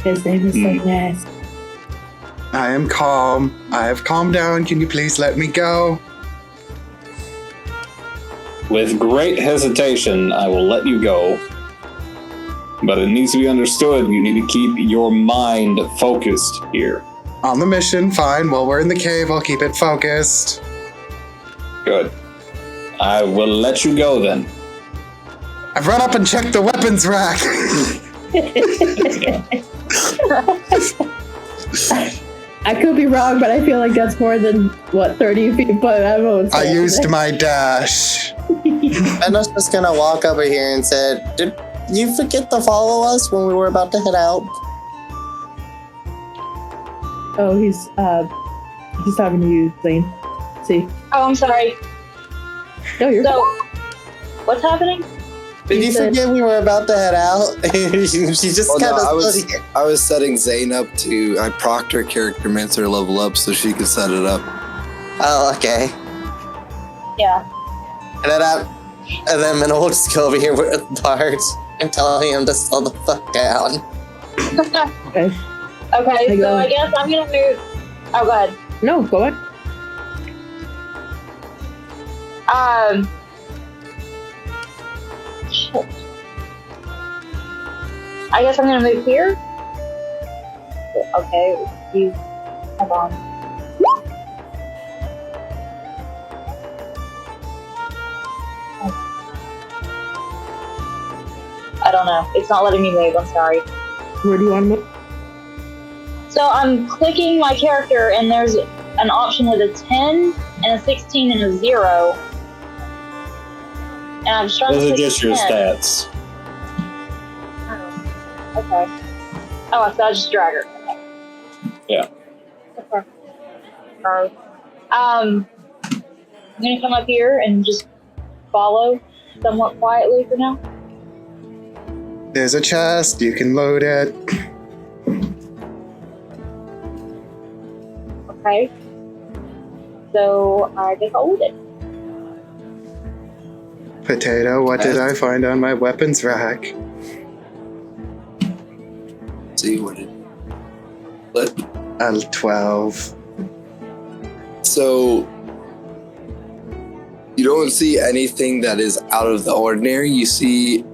His name is so nice. I am calm. I have calmed down. Can you please let me go? With great hesitation, I will let you go. But it needs to be understood, you need to keep your mind focused here. On the mission, fine. While we're in the cave, I'll keep it focused. Good. I will let you go then. I've run up and checked the weapons rack. I could be wrong, but I feel like that's more than, 30 feet, but I won't say I used my dash. Benno's just gonna walk over here and say, "Did you forget to follow us when we were about to head out?" Oh, he's talking to you, Zane. See? Oh, I'm sorry. No, you're So, what's happening? Did you forget we were about to head out? She just kind of. I was setting Zane up to. I procced her character, meant her level up so she could set it up. Oh, okay. Yeah. And then Minna will just go over here with Bart and tell him to slow the fuck down. Okay. Okay, so I guess I'm gonna move. Oh, go ahead. No, go on. Shit. I guess I'm gonna move here. Okay, you. Hold on. I don't know. It's not letting me move. I'm sorry. Where do you want to move? So I'm clicking my character, and there's an option with a 10 and a 16 and a 0. And I'm just trying to Those are click just your 10. stats. Oh, okay. Oh, so I just drag her. Okay. Yeah. Okay. I'm gonna come up here and just follow somewhat quietly for now. There's a chest. You can load it. Okay. So I guess I'll load it. Potato, what did I find on my weapons rack? See what it. What? A 12. So you don't see anything that is out of the ordinary. You see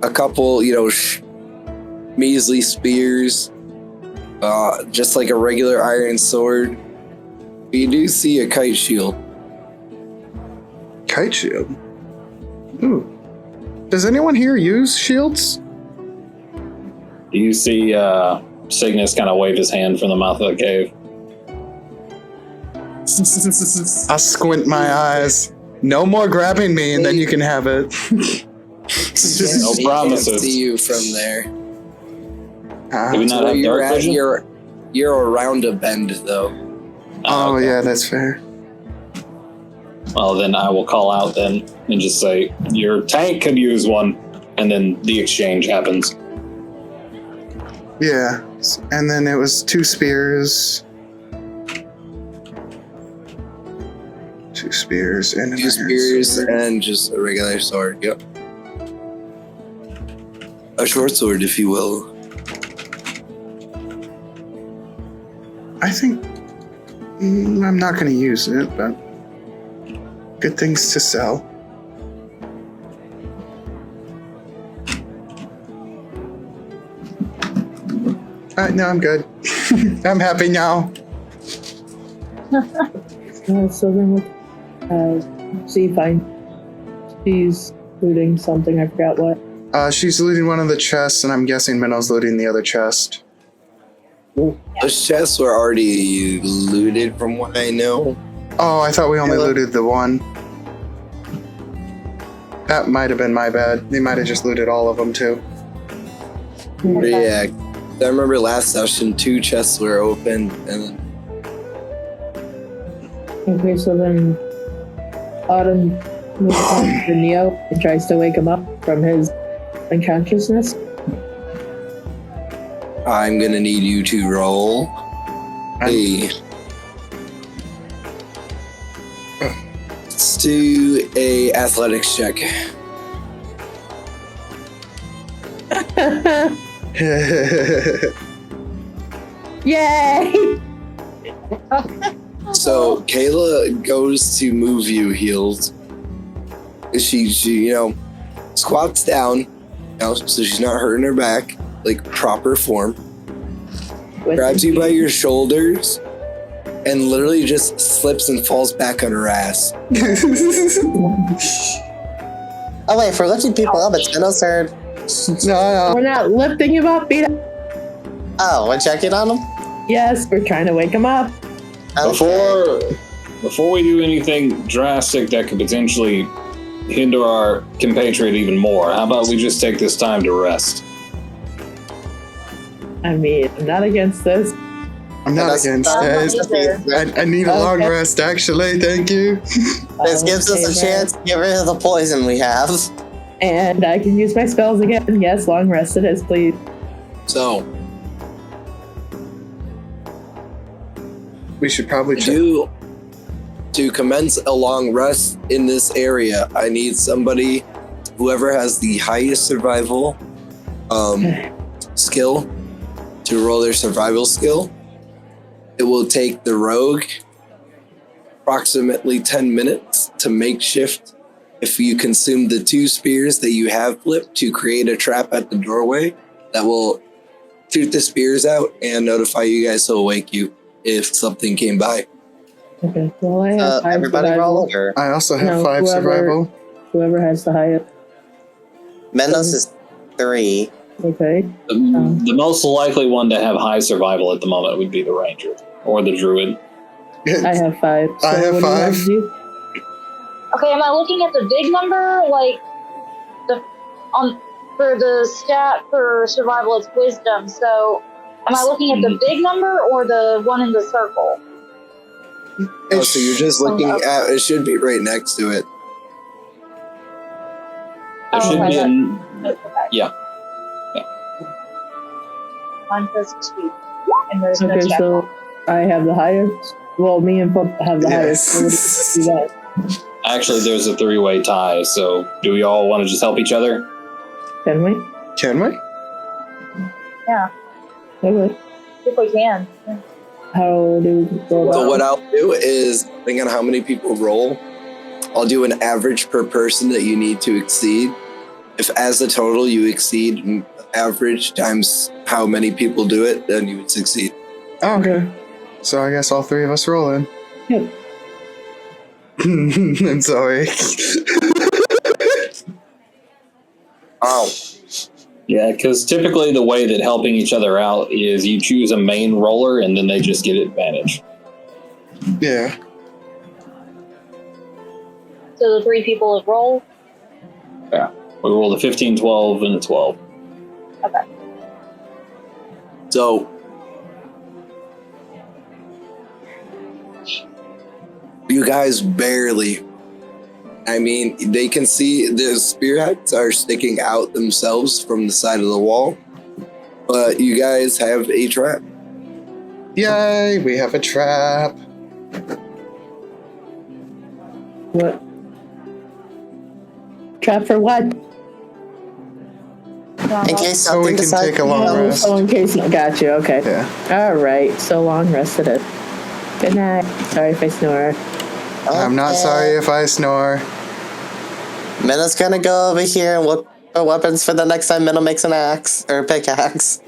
a couple, measly spears, just like a regular iron sword. But you do see a kite shield. Kite shield? Ooh. Does anyone here use shields? You see Cygnus kind of wave his hand from the mouth of the cave. I squint my eyes. No more grabbing me, and then you can have it. No promises. See you from there. Do we not Where have you're dark at, vision? you're around a bend though. Oh, okay. yeah, that's fair. Well, then I will call out then and just say, your tank could use one. And then the exchange happens. Yeah. And then it was 2 spears. 2 spears and an 2 iron spears sword. and just a regular sword. Yep. A short sword, if you will. I think I'm not going to use it, but good things to sell. No, I'm good. I'm happy now. So then see if she's looting something, I forgot what. She's looting one of the chests, and I'm guessing Minnow's looting the other chest. Those chests were already looted from what I know. Oh, I thought we only looted the one. That might have been my bad. They might have just looted all of them, too. Yeah. I remember last session 2 chests were open, and then Okay, so then Autumn moves on to Neo and tries to wake him up from his unconsciousness. I'm gonna need you to roll let's do a athletics check. Yay! So Kayla goes to move you, heels. She squats down, so she's not hurting her back, like proper form. Grabs you by your shoulders, and literally just slips and falls back on her ass. Oh wait, for lifting people up, it's Minno's turn. No. We're not lifting him up, Peter. Oh, we're checking on him? Yes, we're trying to wake him up. Okay. Before we do anything drastic that could potentially hinder our compatriot even more, how about we just take this time to rest? I mean, I'm not against this. I'm not against it. I need a long rest, actually. Thank you. This gives us a chance to get rid of the poison we have. And I can use my spells again. Yes, long rest it is, please. So We should probably check. to commence a long rest in this area, I need somebody, whoever has the highest survival skill, to roll their survival skill. It will take the rogue approximately 10 minutes to makeshift if you consume the 2 spears that you have flipped to create a trap at the doorway that will shoot the spears out and notify you guys to awake you if something came by. Okay, well, I have 5 Everybody survival. roll over. I also have No, 5 survival. Whoever has the highest. Mendos is 3. Okay. The most likely one to have high survival at the moment would be the ranger or the druid. I have 5. So I have what do you 5. to do? Okay, am I looking at the big number? Like, for the stat for survival, it's wisdom. So, am I looking at the big number or the one in the circle? Oh, so you're just looking at it, should be right next to it. There should okay, be yeah. Mine says 2. And there's no Okay, check. so I have the highest. Well, me and Flip have the highest. So what do you do Actually, there's a 3-way tie, so do we all want to just help each other? that? Can we? Can we? Yeah, Okay. if we can. How do we go So about what I'll do is, depending on how many people roll, I'll do an average per person that you need to exceed. If as a total you exceed average times how many people do it, then you would succeed. Oh, okay. So I guess all 3 of us roll in. Yep. I'm sorry. Oh. Yeah, because typically the way that helping each other out is you choose a main roller and then they just get advantage. Yeah. So the 3 people that roll. Yeah. We roll the 15, 12, and a 12. Okay. So you guys barely. I mean, they can see the spearheads are sticking out themselves from the side of the wall, but you guys have a trap. Yay, we have a trap. what? Trap for what? In case So we something can decides. take a long rest. Oh, in case you got you. Okay. Yeah. All right. So long rest it is. Good night. Sorry if I snore. I'm not sorry if I snore. Minno's gonna go over here and look for weapons for the next time Minnow makes an axe or a pickaxe.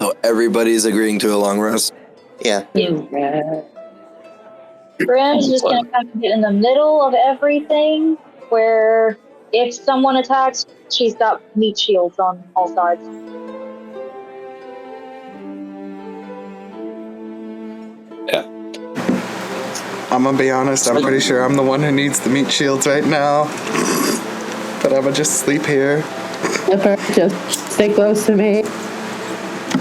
So everybody's agreeing to a long rest. Yeah. Brim's just gonna kind of get in the middle of everything, where if someone attacks, she's got meat shields on all sides. I'm gonna be honest, I'm pretty sure I'm the one who needs the meat shields right now. But I'm gonna just sleep here. Flipper, just stay close to me.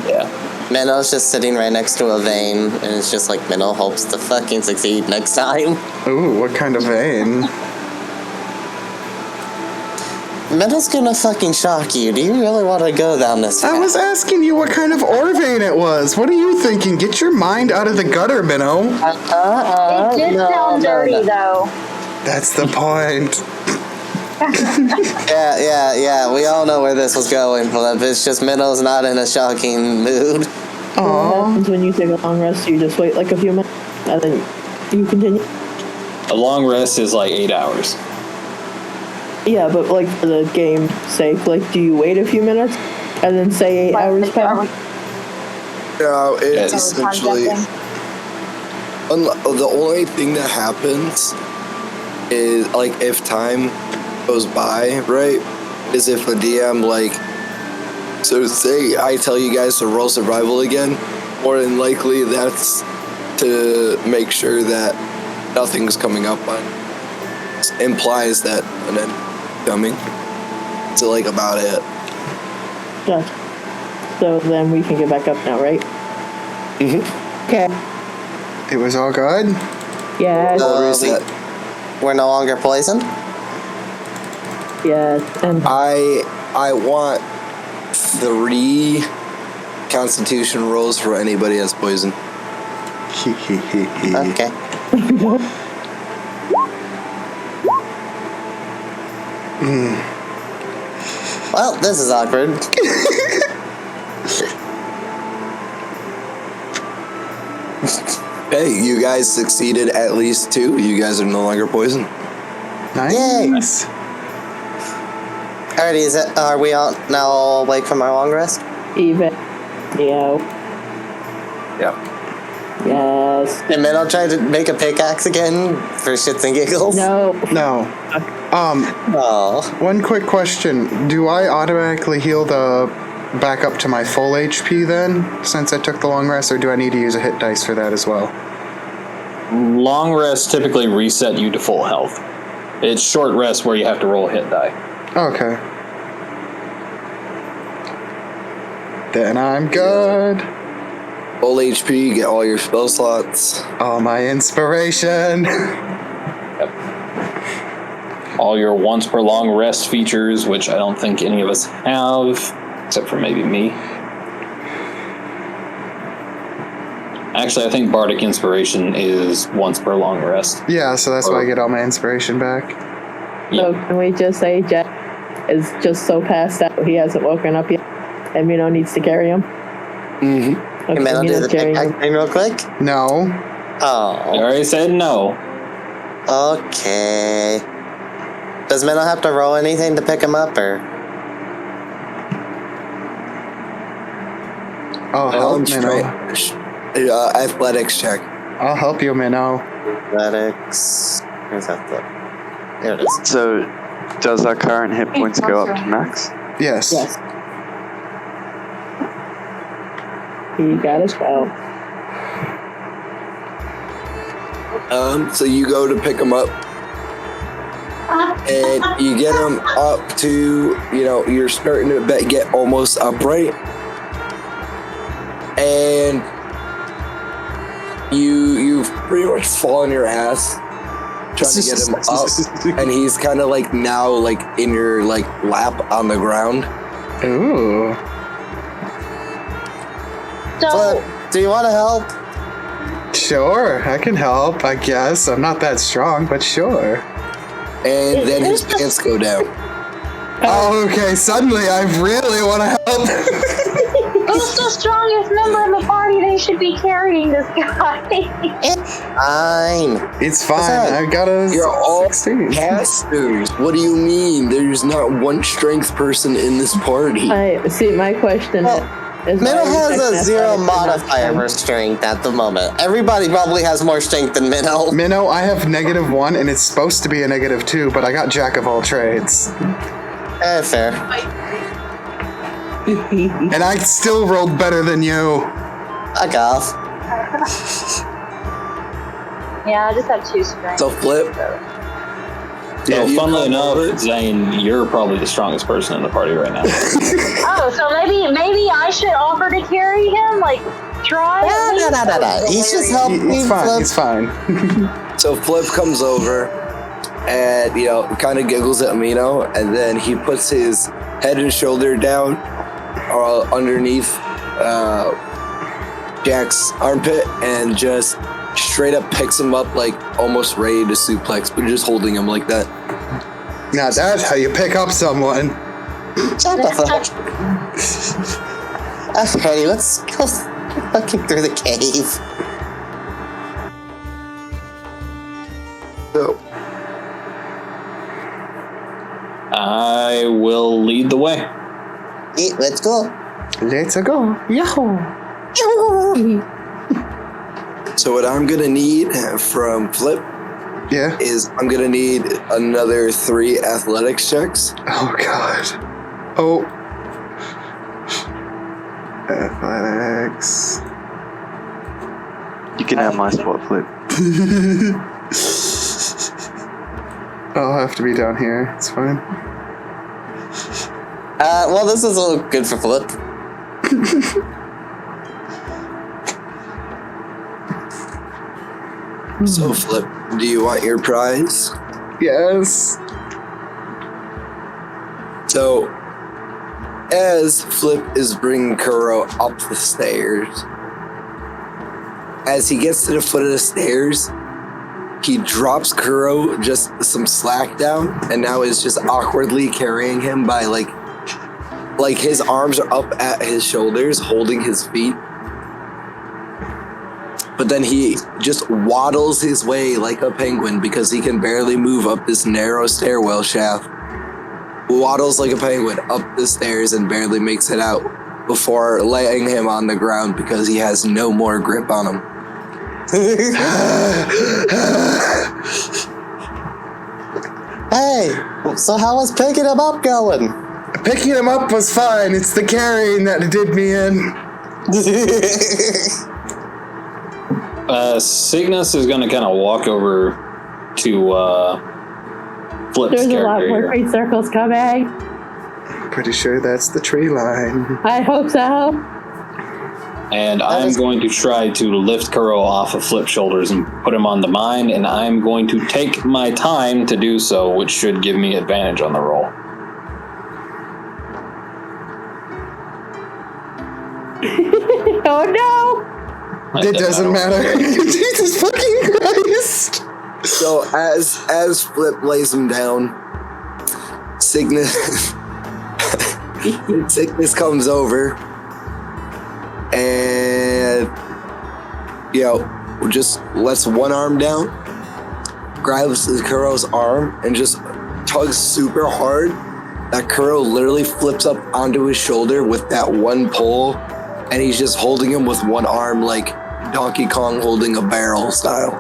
Yeah. Minnow's just sitting right next to a vein, and it's just like Minnow hopes to fucking succeed next time. Ooh, what kind of vein? Minnow's gonna fucking shock you. Do you really want to go down this path? I was asking you what kind of ore vein it was. What are you thinking? Get your mind out of the gutter, Minnow. It did sound dirty, though. That's the point. Yeah. We all know where this was going, Flip. It's just Minnow's not in a shocking mood. What happens when you take a long rest? You just wait like a few minutes and then you continue. A long rest is like 8 hours. Yeah, but like for the game's sake, like do you wait a few minutes and then say 8 hours pass? No, it's Yes. essentially the only thing that happens is like if time goes by, right? Is if the DM like, so say I tell you guys to roll survival again, more than likely that's to make sure that nothing's coming up on. It implies that an end coming. So like about it. Gotcha. So then we can get back up now, right? Mm-hmm. Okay. It was all good? Yeah. Reset. We're no longer poisoned? Yeah. And I want 3 Constitution rolls for anybody that's poisoned. Okay. Well, this is awkward. Hey, you guys succeeded at least 2. You guys are no longer poisoned. Nice. Alrighty, are we all now awake from our long rest? even. Yeah. Yeah. Yes. And then I'll try to make a pickaxe again for shits and giggles. No. No. Oh. One quick question. Do I automatically heal back up to my full HP then, since I took the long rest, or do I need to use a hit dice for that as well? Long rests typically reset you to full health. It's short rest where you have to roll a hit die. Okay. Then I'm good. Full HP, get all your spell slots. All my inspiration. All your once per long rest features, which I don't think any of us have, except for maybe me. Actually, I think Bardic Inspiration is once per long rest. Yeah, so that's why I get all my inspiration back. So can we just say Jack is just so passed out he hasn't woken up yet, and Mino needs to carry him? Mm-hmm. Okay, Can Mano do Mino's the carrying pickaxe him. thing real quick? No. I Oh. already said no. Okay. Does Mano have to roll anything to pick him up, or? I'll help Minnow. Athletics check. I'll help you, Minnow. Athletics. Where's that? There it is. So, does our current hit points go up to max? Yes. Yes. He got a spell. So you go to pick him up, and you get him up to, you're starting to get almost upright, and you've pretty much fallen your ass trying to get him up, and he's kind of like now like in your like lap on the ground. Ooh. So, Flip, do you want to help? Sure, I can help, I guess. I'm not that strong, but sure. And then his pants go down. Oh, okay, suddenly I really want to help. who's the strongest member of the party? They should be carrying this guy. It's fine. It's fine, that? I got a You're all 16. casters. What do you mean? There's not one strength person in this party. I see. My question is Minnow has a Athletic 0 or not modifier strength? for strength at the moment. Everybody probably has more strength than Minnow. Minnow, I have -1, and it's supposed to be a -2, but I got Jack of all trades. Fair. And I still rolled better than you. Fuck off. Yeah, I just have 2 strength. So Flip. So, you funnily come enough, over. Zane, you're probably the strongest person in the party right now. Oh, so maybe I should offer to carry him? Like, try? No. He's just helping It's fine, Flip. it's fine. So Flip comes over and, kind of giggles at Mino, and then he puts his head and shoulder down underneath Jack's armpit and just straight up picks him up, like almost ready to suplex, but just holding him like that. Now that's how you pick up someone. Shut the fuck. Okay, let's go fucking through the cave. So, I will lead the way. Yeah, let's go. Let's go. Yahoo! so what I'm gonna need from Flip Yeah. is I'm gonna need another 3 athletics checks. Oh god. Oh. Athletics. You can have my spot, Flip. I'll have to be down here. It's fine. Well, this is a little good for Flip. So Flip, do you want your prize? Yes. So, as Flip is bringing Kuro up the stairs, as he gets to the foot of the stairs, he drops Kuro just some slack down, and now is just awkwardly carrying him by like his arms are up at his shoulders, holding his feet. But then he just waddles his way like a penguin because he can barely move up this narrow stairwell shaft. Waddles like a penguin up the stairs and barely makes it out before laying him on the ground because he has no more grip on him. Hey, so how was picking him up going? Picking him up was fine. It's the carrying that did me in. Cygnus is going to kind of walk over to Flip's There's a character lot more here. great circles coming. Pretty sure that's the tree line. I hope so. And I'm going to try to lift Kuro off of Flip's shoulders and put him on the mine, and I'm going to take my time to do so, which should give me advantage on the roll. Oh no! It doesn't matter. Jesus fucking Christ. So as Flip lays him down, Cygnus comes over and just lets one arm down, grabs Kuro's arm and just tugs super hard that Kuro literally flips up onto his shoulder with that one pull, and he's just holding him with one arm like Donkey Kong holding a barrel style.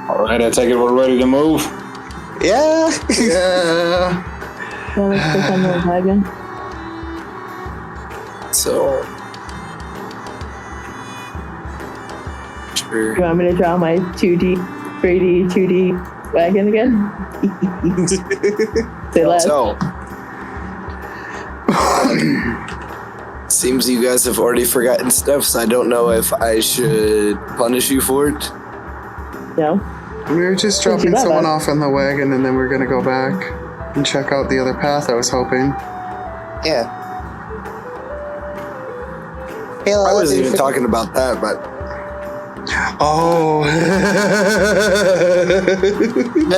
All right, I take it we're ready to move. Yeah. Yeah. Well, let's pick on the wagon. So, sure. You want me to draw my 2D, 3D, 2D wagon again? Say less. So, seems you guys have already forgotten stuff, so I don't know if I should punish you for it. No. We were just Don't do dropping that, someone bud. off in the wagon and then we're gonna go back and check out the other path, I was hoping. Yeah. I wasn't even talking about that, but Oh. I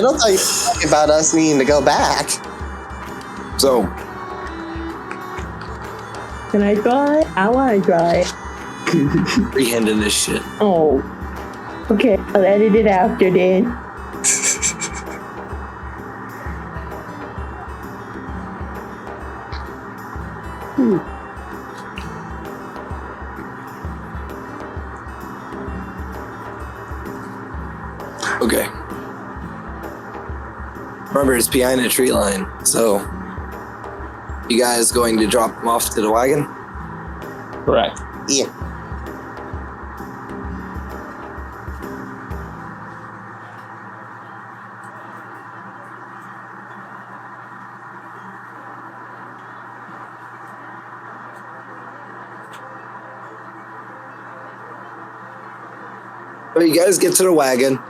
don't thought you were talking about us needing to go back. so Can I draw it? I want to draw it. freehanding this shit. Oh. Okay, I'll edit it after then. Okay. Remember, it's behind a tree line, so you guys going to drop them off to the wagon? Correct. Yeah. When you guys get to the wagon,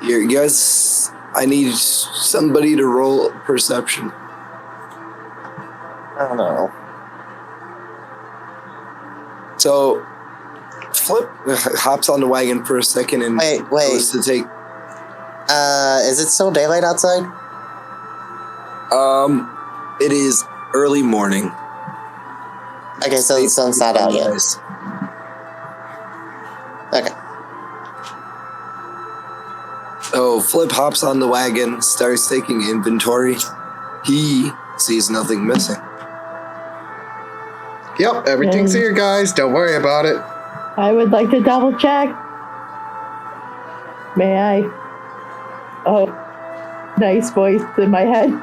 you guys, I need somebody to roll perception. I don't know. So, Flip hops on the wagon for a second and Wait. goes to take. Is it still daylight outside? It is early morning. Okay, so the sun's not out yet. Okay. So Flip hops on the wagon, starts taking inventory. He sees nothing missing. Yep, everything's here, guys. Don't worry about it. I would like to double check. May I? Oh, nice voice in my head.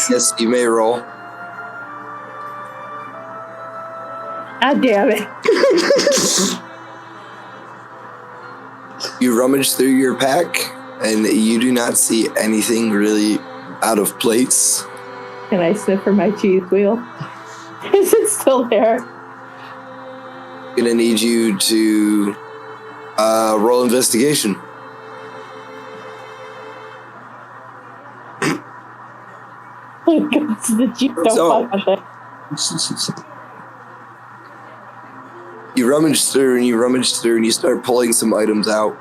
Yes, you may roll. Ah, damn it. You rummage through your pack, and you do not see anything really out of place. Can I sniff for my cheese wheel? Is it still there? Gonna need you to roll investigation. Oh, God, the cheese don't So- fuck with it. You rummage through and you start pulling some items out.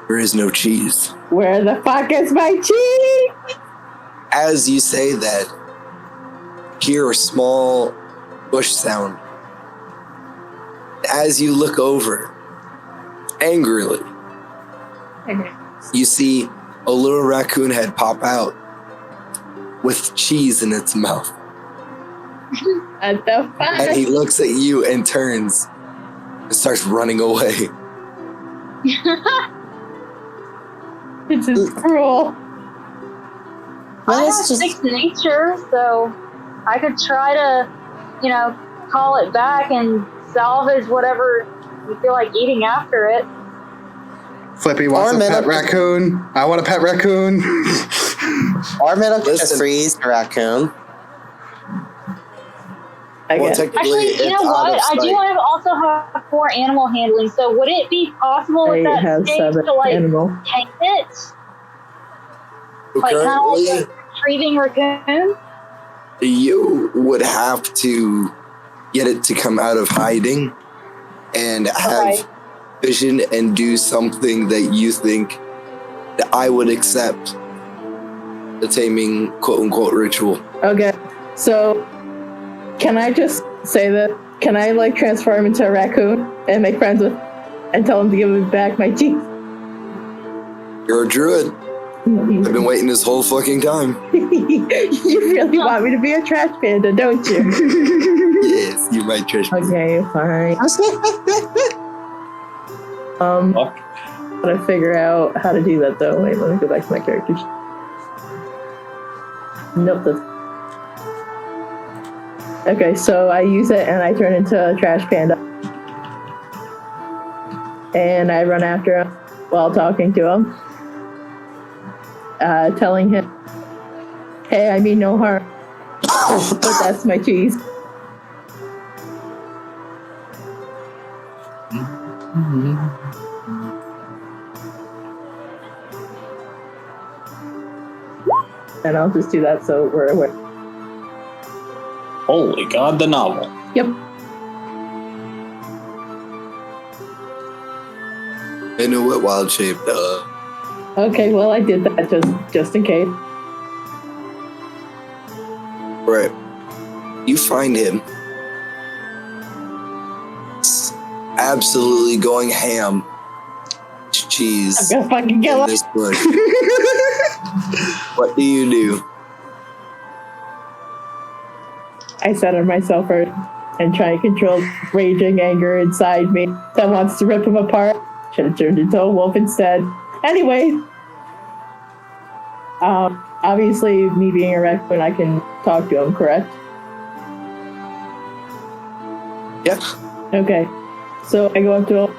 There is no cheese. Where the fuck is my cheese? As you say that, hear a small bush sound. As you look over, angrily, you see a little raccoon head pop out with cheese in its mouth. What the fuck? And he looks at you and turns and starts running away. This is cruel. I have Let's just. 6 nature, so I could try to, call it back and salvage whatever you feel like eating after it. Flippy wants a pet raccoon. I want a pet raccoon. Armido can just Listen. freeze the raccoon. I Well, guess. technically, Actually, you know it's out what? of I do sight. also have 4 animal handling, so would it be possible with I that have stage 7 to, animal. tank it? Like, kind of Currently, like a retrieving raccoon? you would have to get it to come out of hiding and have Right. vision and do something that you think that I would accept the taming quote unquote ritual. Okay, so can I just say that? Can I transform into a raccoon and make friends with, and tell him to give me back my cheese? You're a druid. I've been waiting this whole fucking time. You really want me to be a trash panda, don't you? Yes, you might trust me. Okay, fine. Fuck. Gotta figure out how to do that though. Wait, let me go back to my characters. Nope. Okay, so I use it and I turn into a trash panda. And I run after him while talking to him. Telling him, hey, I mean no harm. But that's my cheese. And I'll just do that so we're aware. Holy God, the novel. Yep. I know what wild shape Okay, well I did that just in case. Right. You find him absolutely going ham to cheese I'm gonna fucking in kill him. this bush. What do you do? I center myself first and try to control raging anger inside me that wants to rip him apart. Should have turned into a wolf instead. Anyway, obviously, me being a raccoon, I can talk to him, correct? Yeah. Okay, so I go up to him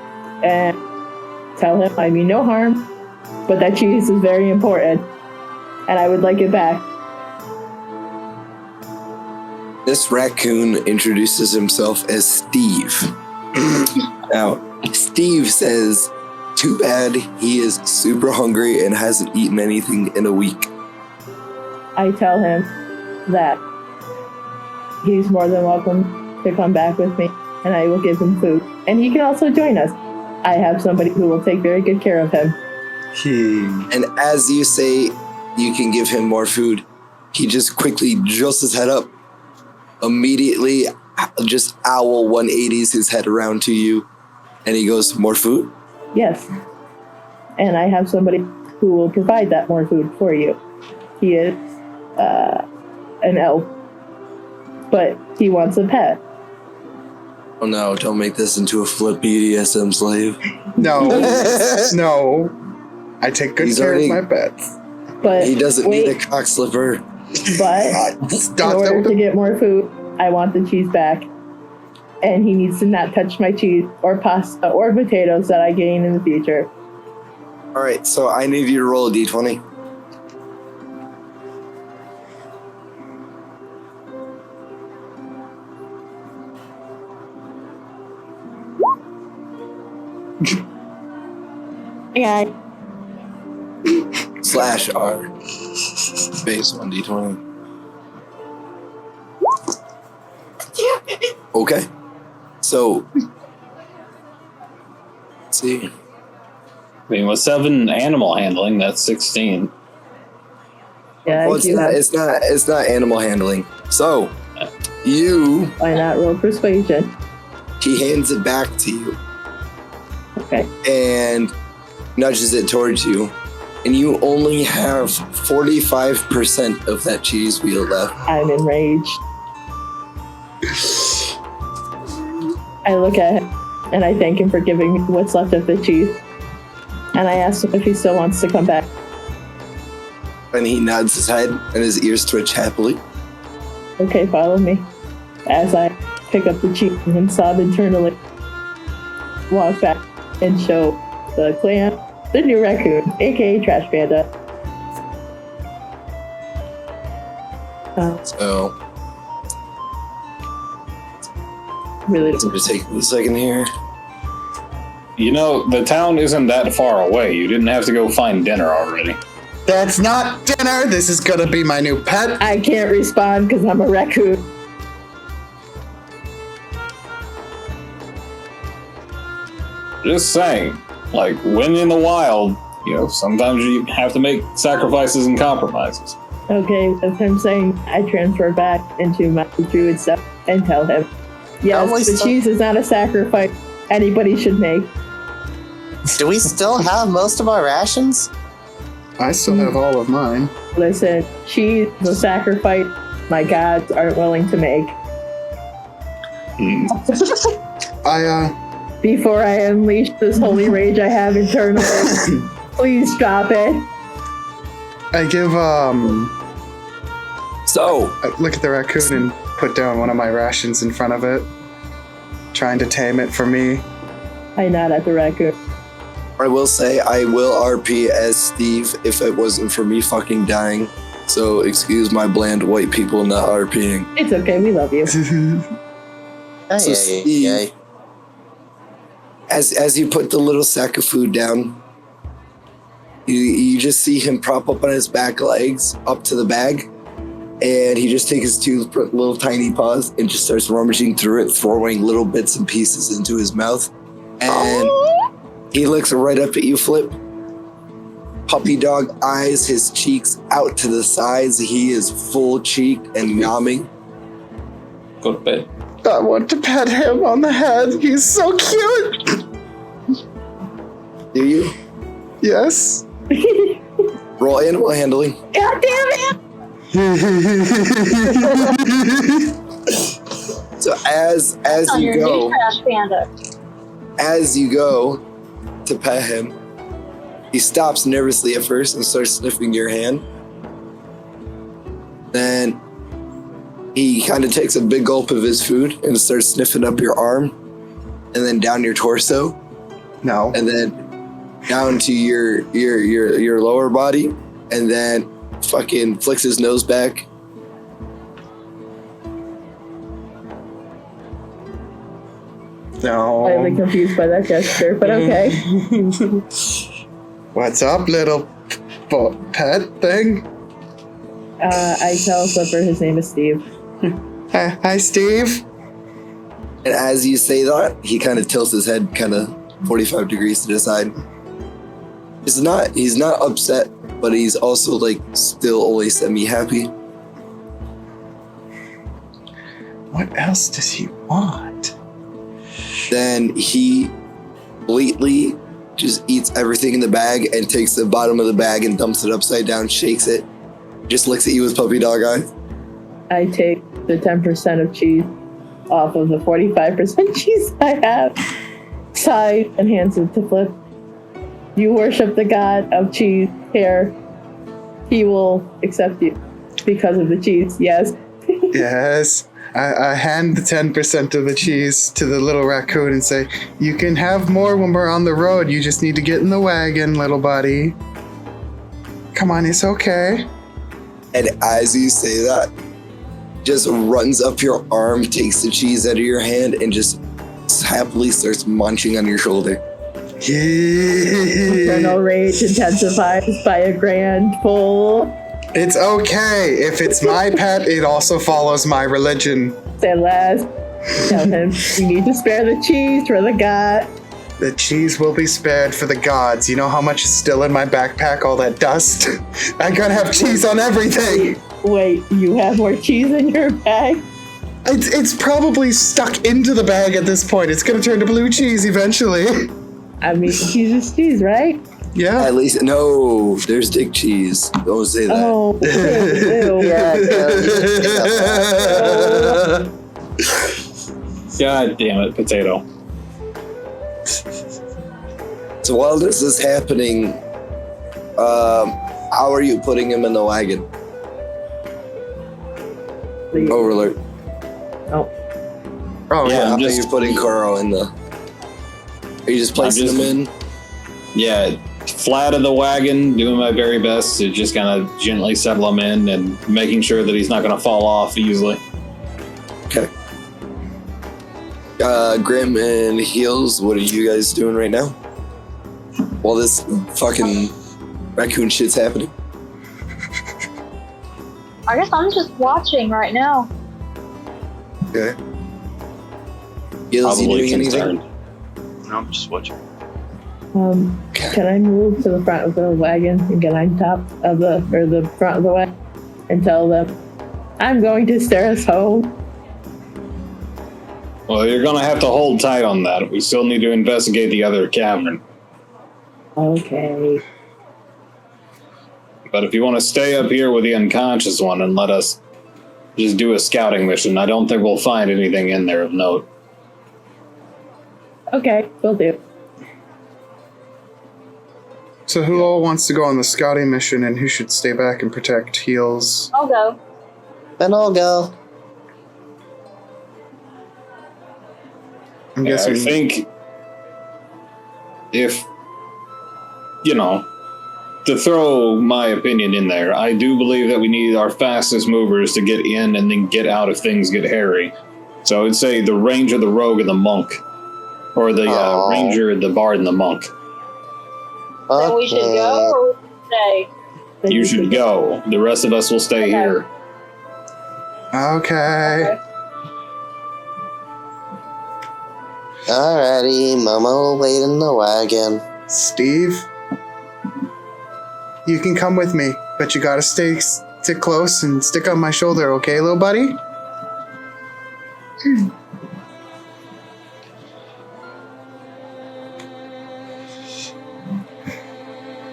and tell him I mean no harm, but that cheese is very important, and I would like it back. This raccoon introduces himself as Steve. Now, Steve says, too bad he is super hungry and hasn't eaten anything in a week. I tell him that he's more than welcome to come back with me, and I will give him food. And he can also join us. I have somebody who will take very good care of him. And as you say you can give him more food, he just quickly jolts his head up. Immediately, just owl 180s his head around to you, and he goes, "More food?" Yes. And I have somebody who will provide that more food for you. He is an elf, but he wants a pet. Oh no, don't make this into a Flippy BDSM slave. No. No. I take good He's care already- of my pets. But He doesn't wait, need a cock slipper. but in Stop order to that. get more food, I want the cheese back. And he needs to not touch my cheese or pasta or potatoes that I gain in the future. Alright, so I need you to roll a d20. Yeah. Slash R. Base 1d20. Okay. So, let's see. I mean, with 7 animal handling, that's 16. Yeah, Well, I do have. it's not animal handling. So, Why not roll persuasion? he hands it back to you Okay. and nudges it towards you. And you only have 45% of that cheese wheel left. I'm enraged. I look at him and I thank him for giving me what's left of the cheese. And I ask him if he still wants to come back. And he nods his head and his ears twitch happily. Okay, follow me. As I pick up the cheese and sob internally, walk back and show the clan the new raccoon, aka Trash Panda. So, Really, let me take a second here. You know, the town isn't that far away. You didn't have to go find dinner already. That's not dinner. This is gonna be my new pet. I can't respond because I'm a raccoon. Just saying, like, when in the wild, you know, sometimes you have to make sacrifices and compromises. Okay, with him saying I transfer back into my druid stuff and tell him, yes, Probably the so. cheese is not a sacrifice anybody should make. Do we still have most of our rations? I still have all of mine. Listen, cheese is a sacrifice my gods aren't willing to make. Before I unleash this holy rage I have internally, please drop it. I give So, I look at the raccoon and put down one of my rations in front of it, trying to tame it for me. I nod at the raccoon. I will say I will RP as Steve if it wasn't for me fucking dying. So excuse my bland white people not RPing. It's okay, we love you. So Steve, as you put the little sack of food down, you just see him prop up on his back legs up to the bag, and he just takes his 2 little tiny paws and just starts rummaging through it, throwing little bits and pieces into his mouth. And he looks right up at you, Flip. Puppy dog eyes, his cheeks out to the sides. He is full cheeked and nomming. Go to bed. I want to pet him on the head. He's so cute. Do you? Yes. Roll animal handling. God damn it! So as On you your go, new Trash Panda. as you go to pet him, he stops nervously at first and starts sniffing your hand. Then he kind of takes a big gulp of his food and starts sniffing up your arm, and then down your torso, No. and then down to your lower body, and then fucking flicks his nose back. Slightly No. confused by that gesture, but okay. What's up, little pet thing? I tell Flipper his name is Steve. Hi, Steve. And as you say that, he kind of tilts his head kind of 45 degrees to the side. He's not upset, but he's also like still only semi-happy. What else does he want? Then he blatantly just eats everything in the bag and takes the bottom of the bag and dumps it upside down, shakes it, just looks at you with puppy dog eyes. I take the 10% of cheese off of the 45% cheese I have, side, and hands it to Flip. You worship the god of cheese here. He will accept you because of the cheese, yes. Yes. I hand the 10% of the cheese to the little raccoon and say, you can have more when we're on the road. You just need to get in the wagon, little buddy. Come on, it's okay. And as you say that, just runs up your arm, takes the cheese out of your hand, and just happily starts munching on your shoulder. Internal rage intensifies by a grand full. It's okay. If it's my pet, it also follows my religion. Say last. Tell him you need to spare the cheese for the god. The cheese will be spared for the gods. You know how much is still in my backpack? All that dust? I gotta have cheese on everything. Wait, you have more cheese in your bag? It's probably stuck into the bag at this point. It's gonna turn to blue cheese eventually. I mean, cheese is cheese, right? Yeah. At least, no, there's dick cheese. Don't say that. Oh, ew, ew. God damn it, potato. So while this is happening, how are you putting him in the wagon? Overlord. Oh, Oh, Yeah, How I'm are just- you putting Carl in the... Are you just placing him in? Yeah, flat of the wagon, doing my very best to just kind of gently settle him in and making sure that he's not going to fall off easily. Okay. Grim and Heels, what are you guys doing right now? While this fucking raccoon shit's happening? I guess I'm just watching right now. Okay. Heels, you Probably doing anything? concerned. No, I'm just watching. can I move to the front of the wagon and get on top of the front of the wagon and tell them I'm going to steer us home? Well, you're going to have to hold tight on that. We still need to investigate the other cavern. Okay. But if you want to stay up here with the unconscious one and let us just do a scouting mission, I don't think we'll find anything in there of note. Okay, will do. So who all wants to go on the scouting mission and who should stay back and protect Heels? I'll go. Then I'll go. I'm Yeah, guessing. I think if, to throw my opinion in there, I do believe that we need our fastest movers to get in and then get out if things get hairy. So I would say the ranger, the rogue, and the monk. Or the ranger, the bard, and the monk. Then we should go or we should stay? You should go. The rest of us will stay Okay. here. Okay. Alrighty, Mama will wait in the wagon. Steve, you can come with me, but you gotta stick close and stick on my shoulder, okay, little buddy?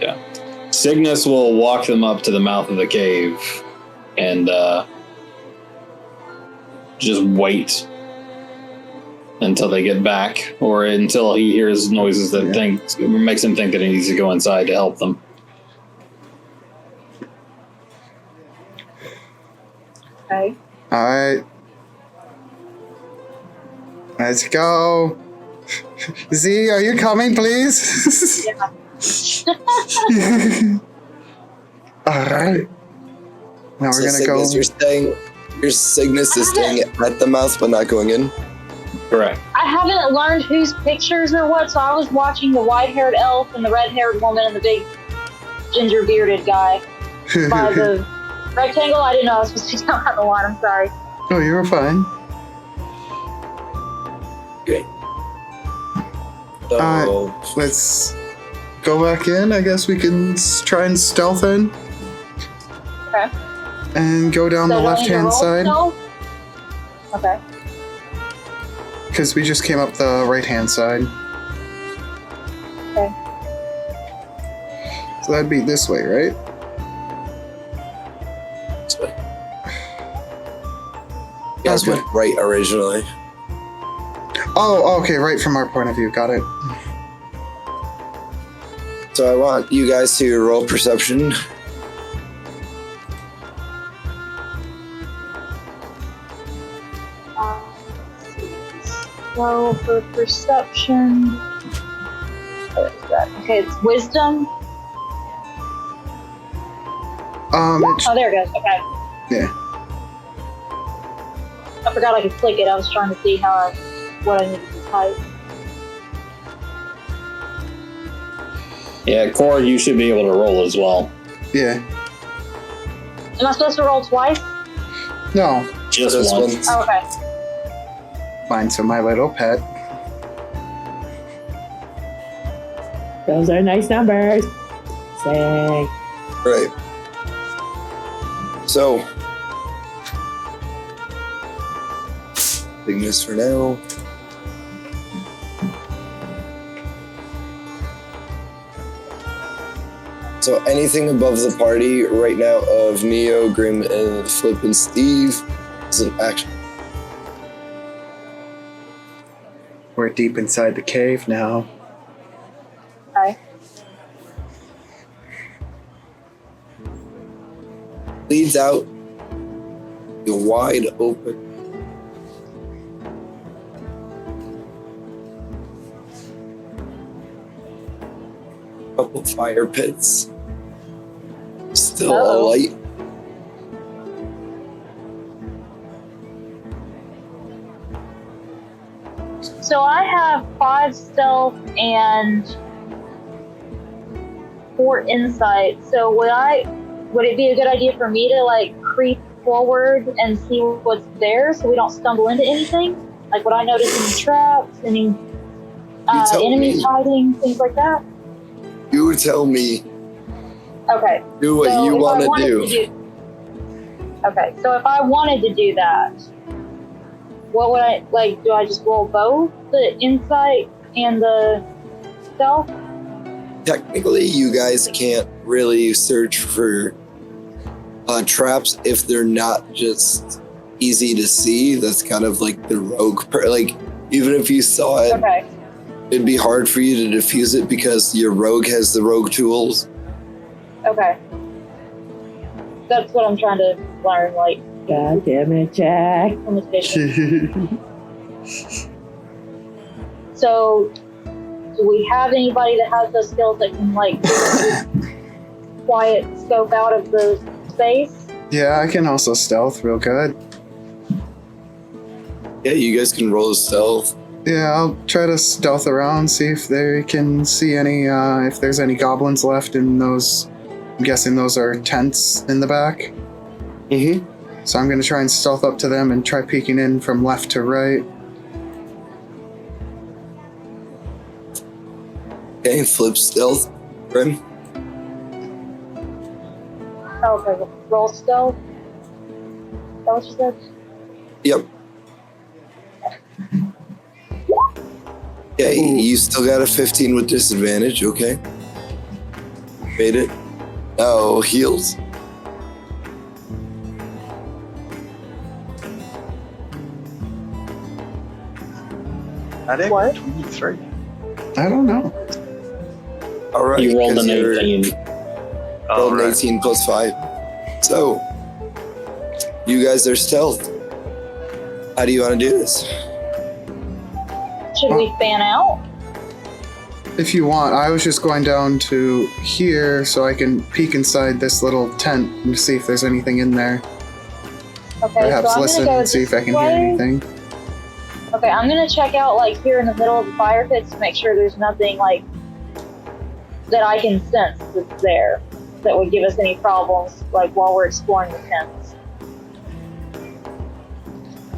Yeah. Cygnus will walk them up to the mouth of the cave and just wait until they get back, or until he hears noises that makes him think that he needs to go inside to help them. Okay. Alright. Let's go. Z, are you coming, please? Yeah. Alright. Now we're gonna go. Cygnus, your Cygnus is staying at the mouth but not going in? Correct. I haven't learned whose pictures are what, so I was watching the white-haired elf and the red-haired woman and the big ginger-bearded guy by the rectangle. I didn't know I was supposed to be down on the line. I'm sorry. Oh, you were fine. Okay. So, Let's go back in. I guess we can try and stealth in. Okay. And go down So the do I need to left-hand roll side. stealth? Okay. Because we just came up the right-hand side. Okay. So that'd be this way, right? this way. You guys went right originally. Oh, okay, right from our point of view. Got it. So I want you guys to roll perception. Let's see. So for perception, what is that? Okay, it's wisdom. It's, Oh, there it goes. Okay. yeah. I forgot I could click it. I was trying to see what I needed to type. Yeah, Core, you should be able to roll as well. Yeah. Am I supposed to roll twice? No. Just This once. one. Oh, okay. Mine's my little pet. Those are nice numbers. Say. Right. So, big miss for now. So anything above the party right now of Neo, Grim, and Flip and Steve is an action. We're deep inside the cave now. Okay. Leads out. You're wide open. Couple fire pits. Still Uh-oh. alight. So I have 5 stealth and 4 insight. So would it be a good idea for me to like creep forward and see what's there so we don't stumble into anything? Like would I notice any traps, any tell enemies me. hiding, things like that? You would tell me. Okay. Do what So you if I want to wanted do. Okay, so if I wanted to do that, what would I like? Do I just roll both the insight and the stealth? Technically, you guys can't really search for traps if they're not just easy to see. That's kind of like the rogue. Like, even if you saw it, Okay. it'd be hard for you to defuse it because your rogue has the rogue tools. Okay. That's what I'm trying to learn, like God damn it, Jack. limitation. So, do we have anybody that has those skills that can like quiet scope out of the space? Yeah, I can also stealth real good. Yeah, you guys can roll a stealth. Yeah, I'll try to stealth around, see if they can see any, if there's any goblins left in those. I'm guessing those are tents in the back. Mm-hmm. So I'm gonna try and stealth up to them and try peeking in from left to right. Okay, flip stealth. Grim. Oh, okay, roll stealth. Is that what you said? Yep. Okay, you still got a 15 with disadvantage, okay? Made it. Oh, heals. What? 23. I don't know. All right. You rolled an because you're- 18. Rolled an right. 18 plus 5. So, you guys are stealth. How do you want to do this? Should we fan out? If you want, I was just going down to here so I can peek inside this little tent and see if there's anything in there. Okay, Perhaps so I'm listen gonna go and see this if I can way. hear anything. Okay, I'm gonna check out like here in the middle of the fire pits to make sure there's nothing like that I can sense that's there that would give us any problems like while we're exploring the tents.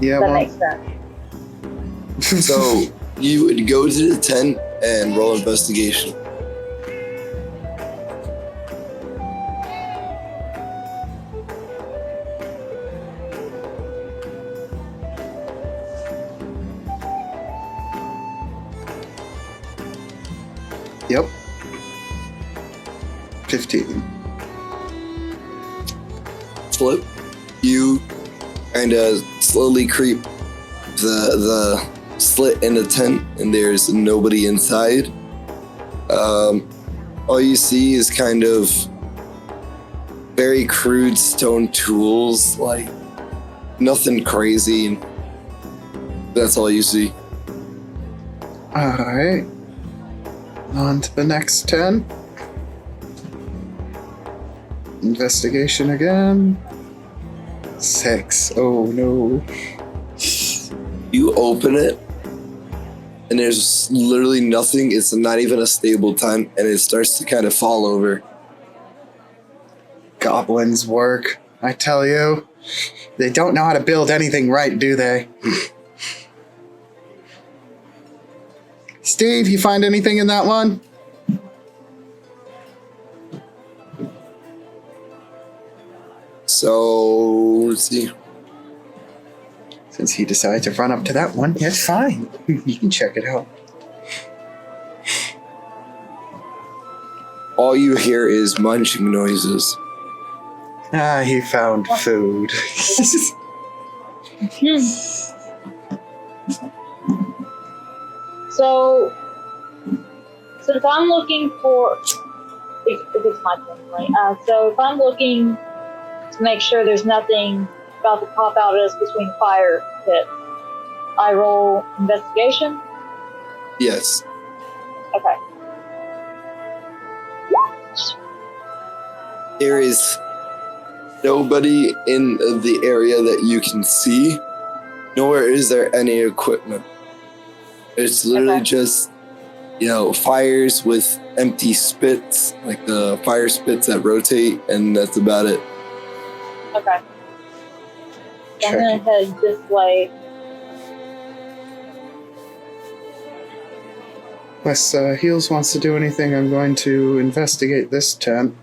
Yeah, That well, makes sense. So you would go to the tent and roll investigation. yep. 15. Flip, you kind of slowly creep the slit in the tent, and there's nobody inside. All you see is kind of very crude stone tools, like nothing crazy. That's all you see. Alright. On to the next 10. Investigation again. 6. Oh no. You open it, and there's literally nothing. It's not even a stable tent, and it starts to kind of fall over. Goblins work, I tell you. They don't know how to build anything right, do they? Steve, you find anything in that one? So, let's see. Since he decided to run up to that one, it's fine. You can check it out. All you hear is munching noises. Ah, he found food. So if I'm looking for, if it's my turn, right? So if I'm looking to make sure there's nothing about to pop out at us between fire pits, I roll investigation. Yes. Okay. There is nobody in the area that you can see, nor is there any equipment. It's literally Okay. just, fires with empty spits, like the fire spits that rotate, and that's about it. Okay. So I'm gonna head this way. Unless Heels wants to do anything, I'm going to investigate this tent.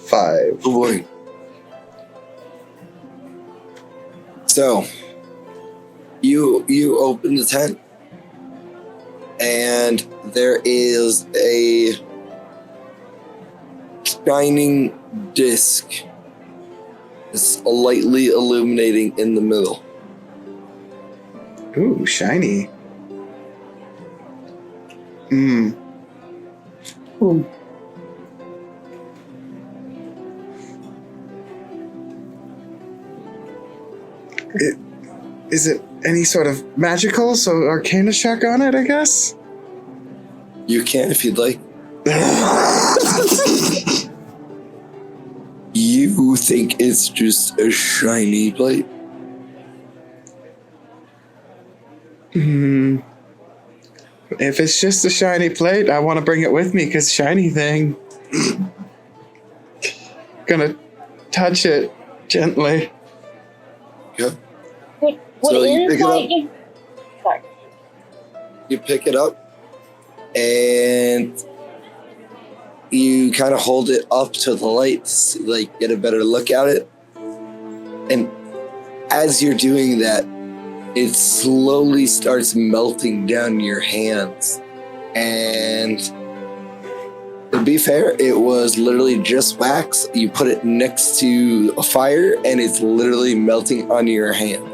Five. Oh boy. So, you open the tent, and there is a shining disc. It's lightly illuminating in the middle. Ooh, shiny. Hmm. Ooh. Is it any sort of magical? So Arcana check on it, I guess? You can if you'd like. You think it's just a shiny plate? Hmm. If it's just a shiny plate, I want to bring it with me because shiny thing. Gonna touch it gently. Yeah. Would So you pick it insight up? give? Sorry. You pick it up, and you kind of hold it up to the light to get a better look at it. And as you're doing that, it slowly starts melting down your hands. And to be fair, it was literally just wax. You put it next to a fire, and it's literally melting on your hand.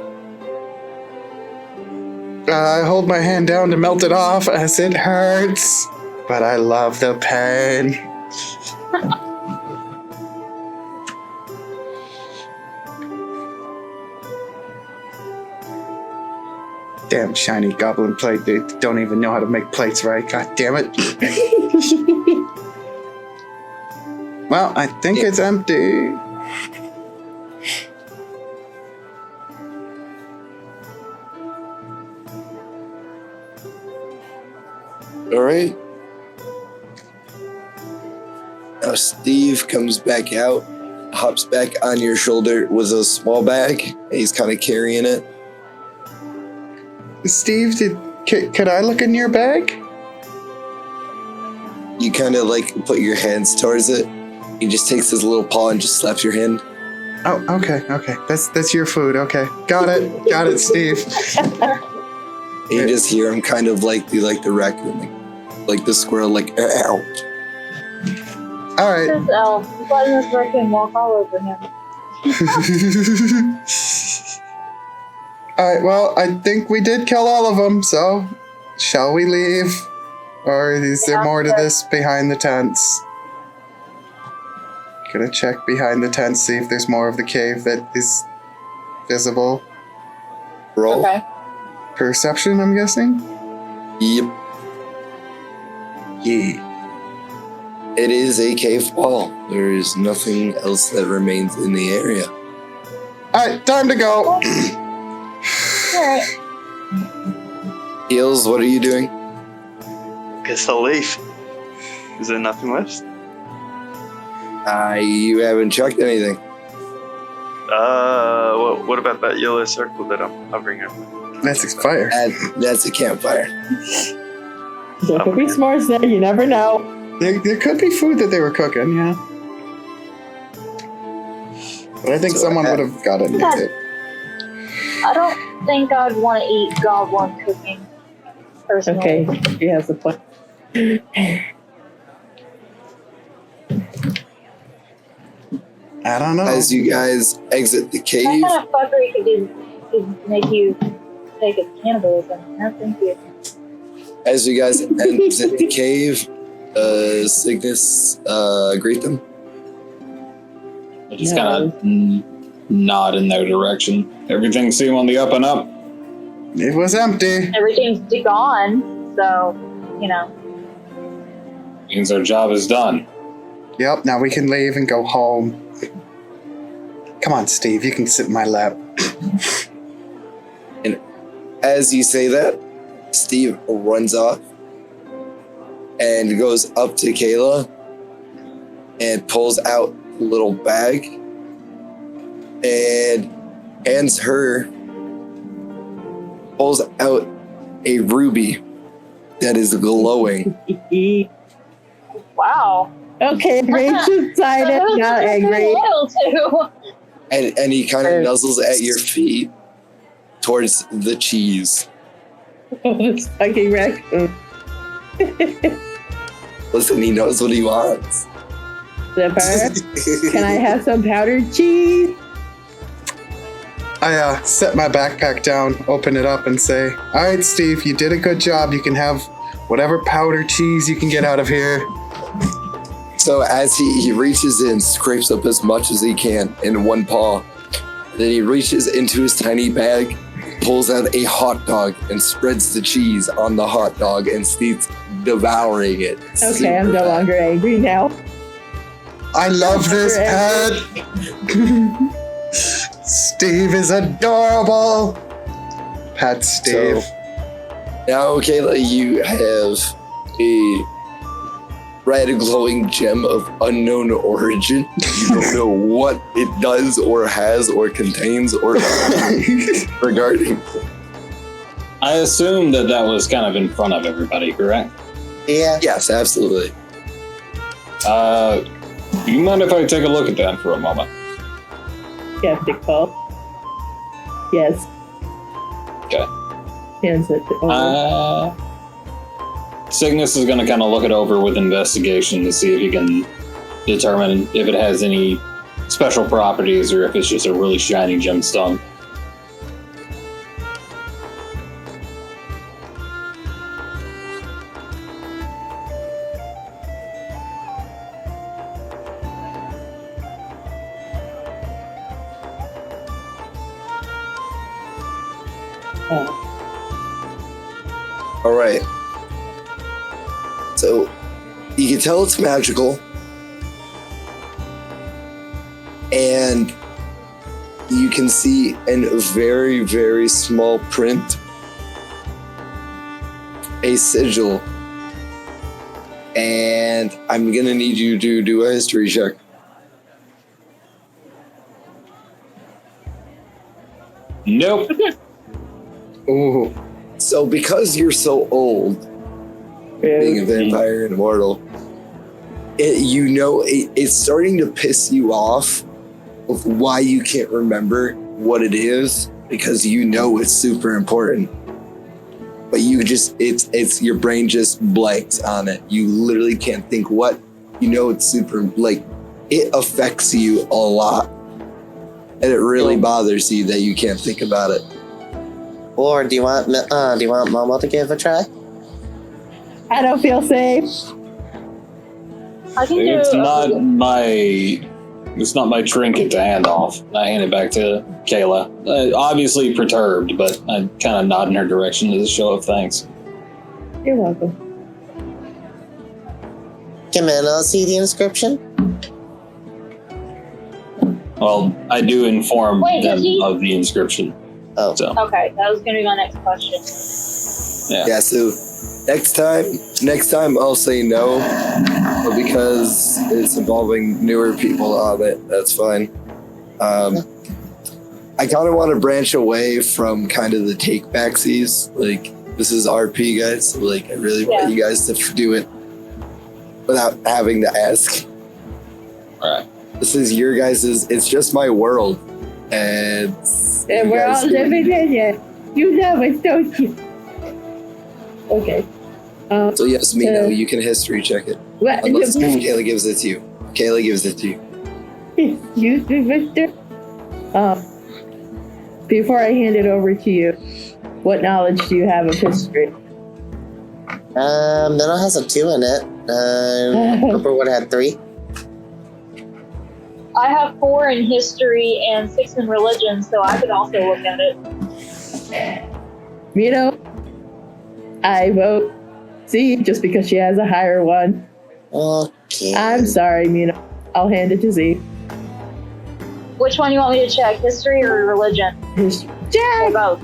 I hold my hand down to melt it off as it hurts, but I love the pain. Damn shiny goblin plate. They don't even know how to make plates right. God damn it. Well, I think it's empty. All right. Now Steve comes back out, hops back on your shoulder with a small bag, and he's kind of carrying it. Steve, could I look in your bag? You kind of like put your hands towards it. He just takes his little paw and just slaps your hand. Oh, okay. That's your food. Okay, got it, Steve. And you just hear him kind of like the raccoon, like the squirrel, like ow. All right. This elf. He's letting this raccoon walk all over him. All right. Well, I think we did kill all of them. So, shall we leave, or is there more to this behind the tents? Gonna check behind the tents, see if there's more of the cave that is visible. Roll. Okay. Perception, I'm guessing. Yep. Yeah. It is a cave wall. There is nothing else that remains in the area. All right, time to go. Alright. Eels, what are you doing? Guess I'll leave. Is there nothing left? You haven't checked anything. What about that yellow circle that I'm hovering over? That's expired. That's a campfire. There could be s'mores there, you never know. There could be food that they were cooking, yeah. But I think So, someone would have gotten it. I don't think I'd want to eat goblin cooking, personally. Okay, she has a point. I don't know. As you guys exit the That cave, kind of fuckery could make you take a cannibalism. No, thank you. as you guys exit the cave, Cygnus, greet them. I just kind of nod in their direction. Everything seem on the up and up. It was empty. Everything's gone, so, you know. Means our job is done. Yep, now we can leave and go home. Come on, Steve, you can sit in my lap. And as you say that, Steve runs off and goes up to Kayla and pulls out a little bag and hands her, pulls out a ruby that is glowing. Wow. Okay, Rach excited, not angry. Loyal to. And he kind of nuzzles at your feet towards the cheese. Fucking raccoon. Listen, he knows what he wants. Zipper, can I have some powdered cheese? I set my backpack down, open it up, and say, all right, Steve, you did a good job. You can have whatever powdered cheese you can get out of here. So as he reaches in, scrapes up as much as he can in one paw. Then he reaches into his tiny bag, pulls out a hot dog, and spreads the cheese on the hot dog and starts devouring it. Okay, I'm no longer angry now. I love this pet. Steve is adorable. Pet Steve. So, now, Kayla, you have a red glowing gem of unknown origin. You don't know what it does or has or contains or regarding. I assume that was kind of in front of everybody, correct? Yeah. Yes, absolutely. Do you mind if I take a look at that for a moment? Skeptical. Yes. Okay. Hands it over. Cygnus is going to kind of look it over with investigation to see if he can determine if it has any special properties or if it's just a really shiny gemstone. All right. So you can tell it's magical, and you can see in very, very small print a sigil And I'm gonna need you to do a history check. Nope. Ooh. So because you're so old, being a vampire and immortal, it's starting to piss you off of why you can't remember what it is, because you know it's super important. But you just, it's your brain just blanks on it. You literally can't think what, it's super, like, it affects you a lot. And it really bothers you that you can't think about it. Or do you want Momo to give a try? I don't feel safe. I can do. It's not my trinket to hand off. I hand it back to Kayla. Obviously perturbed, but I kind of nod in her direction as a show of thanks. You're welcome. Can Mano see the inscription? Well, I do inform Wait, them does he? of the inscription. Oh. So, Okay, that was going to be my next question. Yeah, so next time I'll say no, but because it's involving newer people on it, that's fine. I kind of want to branch away from kind of the take backsies. Like, this is RP, guys. So, like, I really want you guys to do it without having to ask. all right. This is your guys's. It's just my world, and We're all living in it. You know it, don't you? Okay. So yes, Mino, you can history check it. Unless Kayla gives it to you. Kayla gives it to you. Excuse me, mister. Before I hand it over to you, what knowledge do you have of history? Mano has a 2 in it. Remember what had 3? I have 4 in history and 6 in religion, so I could also look at it. I vote C just because she has a higher one. Okay. I'm sorry, I'll hand it to Z. Which one you want me to check, history or religion? History. Or Jack! both?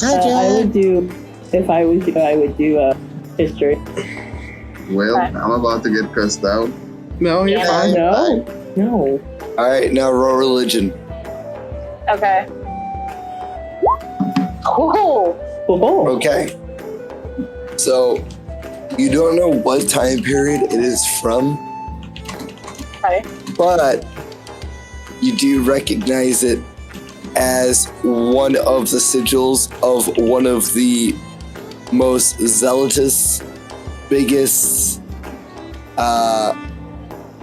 I would do, if I was you, I would do history. Well, Okay. I'm about to get cussed out. No, you're Yeah. fine. No. All right, now roll religion. Okay. Cool. Oh. Okay. So you don't know what time period it is from, Okay. but you do recognize it as one of the sigils of one of the most zealous, biggest,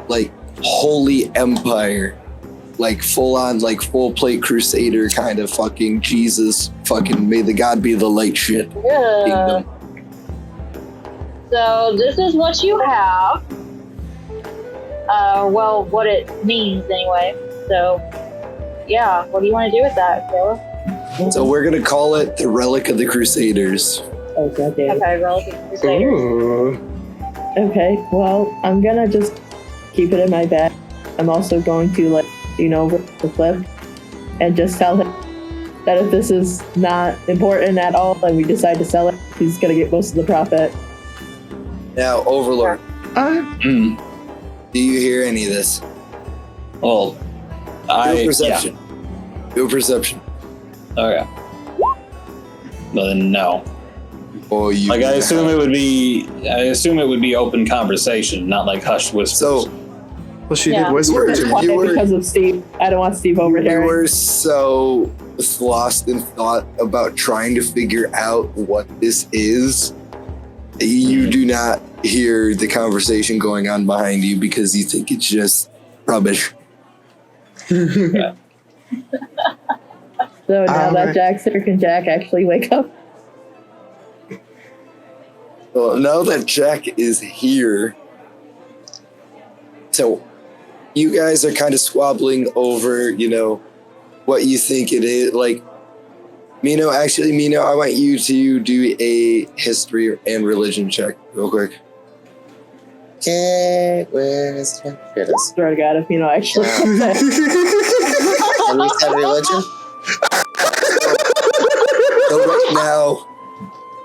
like, holy empire, like full on, like full plate crusader kind of fucking Jesus, fucking may the God be the light shit. Yeah. Kingdom. So this is what you have. Well, what it means anyway. So, yeah. What do you want to do with that, Kayla? So we're gonna call it the Relic of the Crusaders. Oh, goddamn. Okay, Relative Crusaders. Ooh. Okay, well, I'm gonna just keep it in my bag. I'm also going to let over the Flip and just tell him that if this is not important at all and we decide to sell it, he's gonna get most of the profit. Now, Overlord, Mm. do you hear any of this? Well, Do perception. Do perception. Yeah. Okay. Well, then no. Oh, you. Like, I assume it would be open conversation, not like hushed whispers. So Well, she Yeah. did whisper to me. You were- because of Steve. I don't want Steve we overhearing. were so lost in thought about trying to figure out what this is. You do not hear the conversation going on behind you because you think it's just rubbish. So now that Alright. Jack's here, can Jack actually wake up? Well, now that Jack is here, so you guys are kind of squabbling over, what you think it is. Like, Mino, I want you to do a history and religion check real quick. Okay, where's here it is. Swear to God, if actually. And we said religion? So right now,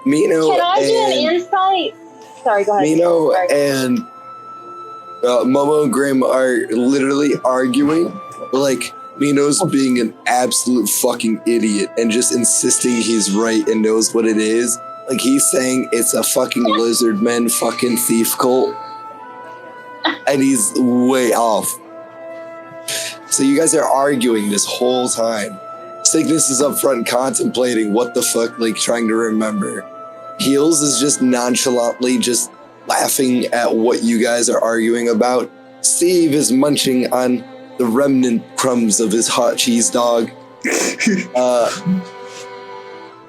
Mino Can I do an and insight? sorry, go ahead. Mino Sorry. and Momo and Grim are literally arguing. Like, Mino's being an absolute fucking idiot and just insisting he's right and knows what it is. Like, he's saying it's a fucking lizard men fucking thief cult. And he's way off. So you guys are arguing this whole time. Cygnus is up front contemplating what the fuck, like, trying to remember. Heels is just nonchalantly just laughing at what you guys are arguing about. Steve is munching on the remnant crumbs of his hot cheese dog.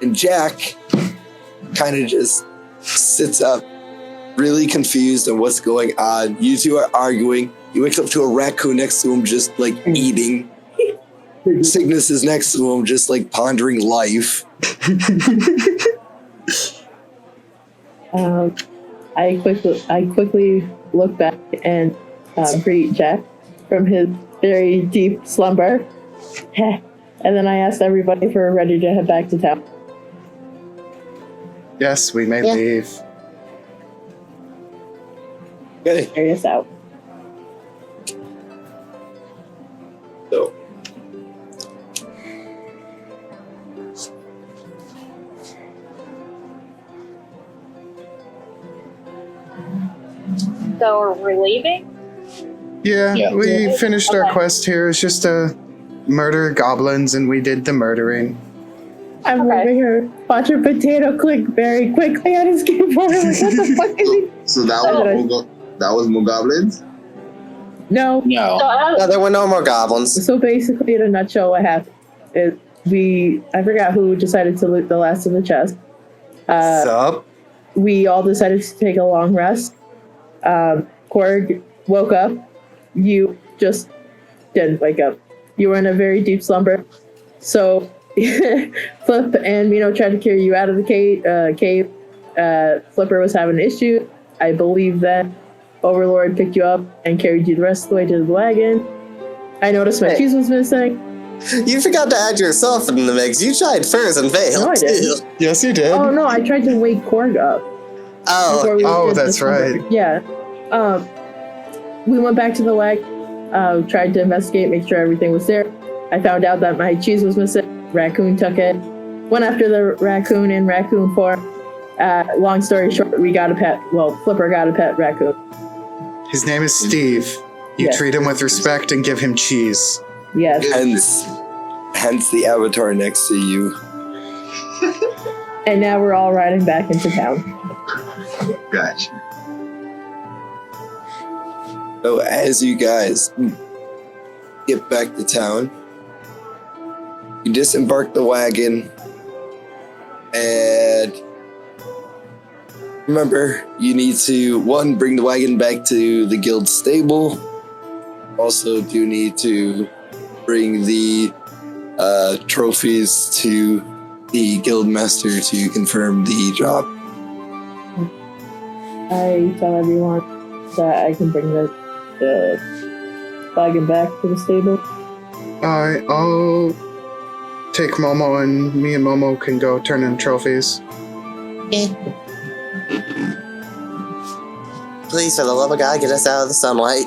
And Jack kind of just sits up, really confused on what's going on. You two are arguing. He wakes up to a raccoon next to him, just like eating. Cygnus is next to him, just like pondering life. I quickly look back and greet Jack from his very deep slumber. And then I asked everybody if we're ready to head back to town. Yes, we may leave. Okay. Carry us out. So, So are we leaving? Yeah, we finished our Okay. quest here. It's just to murder goblins, and we did the murdering. I'm Okay. over here watching Potato click very quickly on his keyboard. Like, what the fuck is he? So that was more goblins? No. No. So, No, there were no more goblins. So basically, in a nutshell, what happened is I forgot who decided to loot the last of the chest. Sup? We all decided to take a long rest. Korg woke up. You just didn't wake up. You were in a very deep slumber. So Flip and Mino tried to carry you out of the cave. Flipper was having issues. I believe that Overlord picked you up and carried you the rest of the way to the wagon. I noticed my cheese was missing. You forgot to add yourself in the mix. You tried first and failed. No, I too. didn't. Yes, you did. Oh no, I tried to wake Korg up. before we Oh, did that's the slumber. right. Yeah. We went back to the wagon, tried to investigate, make sure everything was there. I found out that my cheese was missing. Raccoon took it. Went after the raccoon in raccoon form. Long story short, we got a pet. Well, Flipper got a pet raccoon. His name is Steve. You Yes. treat him with respect and give him cheese. Yes. Hence the avatar next to you. And now we're all riding back into town. Gotcha. So as you guys get back to town, you disembark the wagon, and remember, you need to, one, bring the wagon back to the guild stable. Also do need to bring the trophies to the guild master to confirm the job. I tell everyone that I can bring the wagon back to the stable. I'll take Momo, and me and Momo can go turn in trophies. Please, for the love of God, get us out of the sunlight.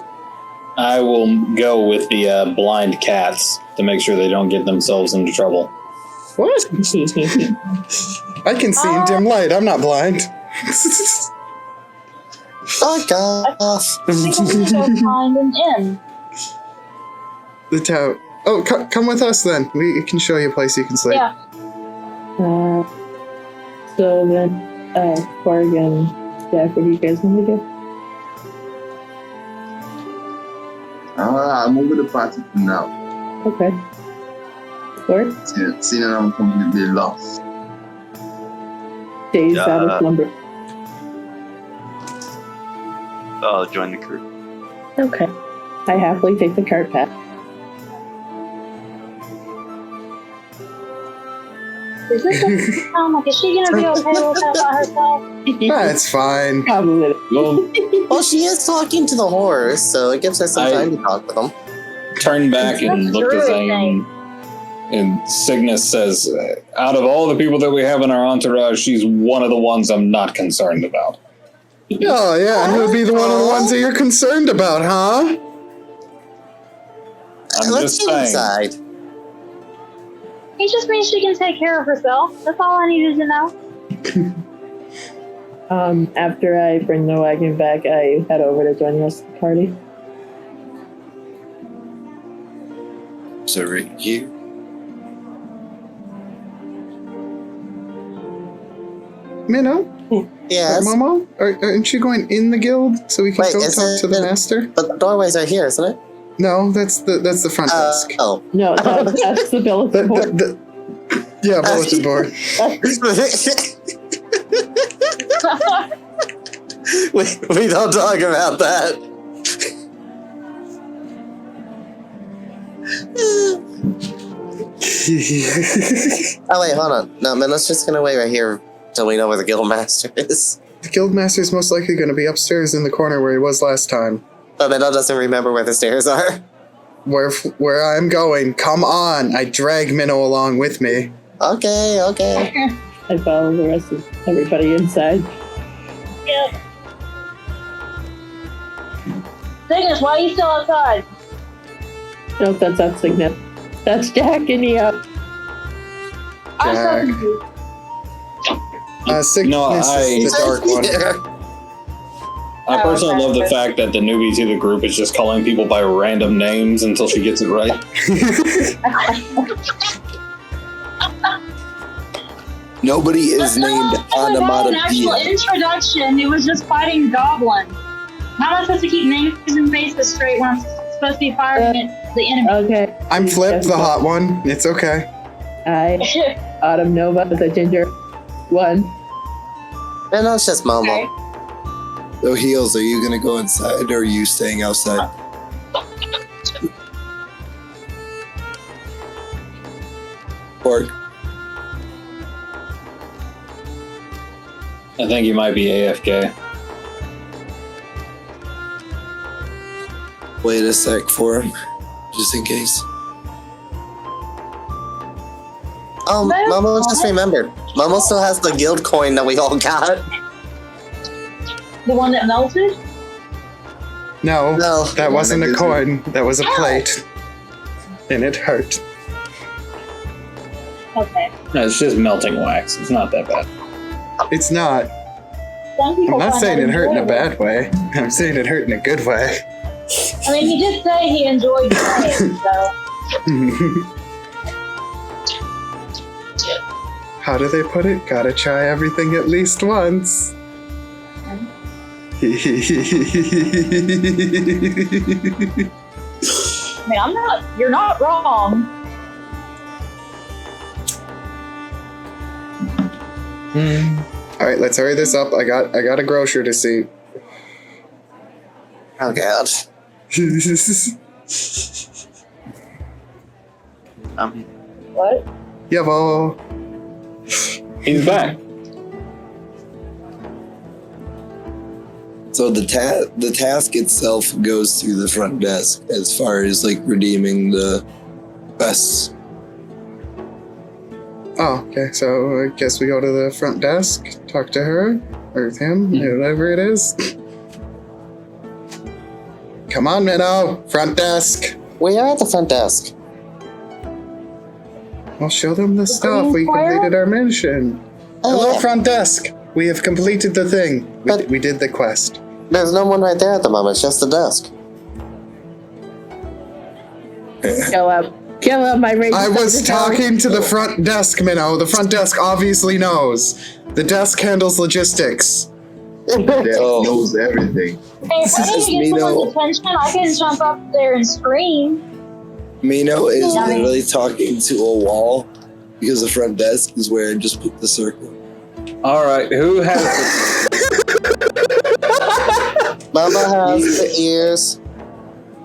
I will go with the blind cats to make sure they don't get themselves into trouble. What? I can see in dim light. I'm not blind. Fuck off. I think we need to go find an inn. The town. Oh, come with us then. We can show you a place you can sleep. Yeah. So then, Korg and Jack, what do you guys want to do? I'm over the party for now. Okay. Korg? Seeing that I'm completely lost. Days out of slumber. I'll join the crew. Okay. I happily take the cart path. Is this a like, is she gonna be okay with that by herself? It's fine. Probably. Well, Well, she is talking to the horse, so it gives her some time to talk with them. turn back and That's look the druid thing, name. and Cygnus says, out of all the people that we have in our entourage, she's one of the ones I'm not concerned about. Oh, yeah, and who'd be the one of the ones that you're concerned about, huh? I'm Let's just get saying. inside. It just means she can take care of herself. That's all I needed to know. After I bring the wagon back, I head over to join the rest of the party. So right here. Minnow? Yes. Momo? Aren't you going in the guild so we can Wait, go is talk it- to the master? But the doorways are here, isn't it? No, that's the front desk. Oh. No, that's the bulletin board. Yeah, bulletin board. we don't talk about that. Oh wait, hold on. No, man, let's just gonna wait right here till we know where the guild master is. The guild master's most likely going to be upstairs in the corner where he was last time. But Minnow doesn't remember where the stairs are. Where I'm going. Come on. I drag Minnow along with me. Okay. I follow the rest of everybody inside. Yep. Cygnus, why are you still outside? Nope, that's not Signet. That's Jack and Nia. I'm Jack. talking to you. Sickness is the dark one. I personally okay. love the fact that the newbie to the group is just calling people by random names until she gets it right. Nobody is named An actual Onomatopoeia. introduction. It was just fighting goblins. How am I supposed to keep names and faces straight when I'm supposed to be firing at the enemy? Okay. I'm Flip, the hot one. It's okay. I, Autumn Nova, the ginger one. Minnow, it's just Momo. Okay. So Heels, are you gonna go inside or are you staying outside? Pork. I think you might be AFK. Wait a sec for him, just in case. Oh, Momo just remembered. Momo still has the guild coin that we all got. The one that melted? No, No. that wasn't a coin. That was a plate. And it hurt. Okay. No, it's just melting wax. It's not that bad. It's not. Some people I'm not find saying that it hurt in a enjoyable. bad way. I'm saying it hurt in a good way. I mean, he did say he enjoyed playing, so. How do they put it? Gotta try everything at least once. I mean, you're not wrong. All right, let's hurry this up. I got a grocer to see. Oh god. What? Yavo. He's back. So the task itself goes through the front desk as far as like redeeming the quests. Oh, okay. So I guess we go to the front desk, talk to her or him, whatever it is. Come on, Minnow. Front desk. We are at the front desk. I'll show them the stuff. We Green Square? completed our mission. Oh, Hello, yeah. front desk. We have completed the thing. But- We did the quest. There's no one right there at the moment, it's just the desk. Kill up my rage. I was talking to the front desk, Minnow. The front desk obviously knows. The desk handles logistics. That Oh. knows everything. Hey, if I need is to get Mino. someone's attention, I can jump up there and scream. Mino is Yeah. literally talking to a wall because the front desk is where I just put the circle. All right, who has Momo has the ears.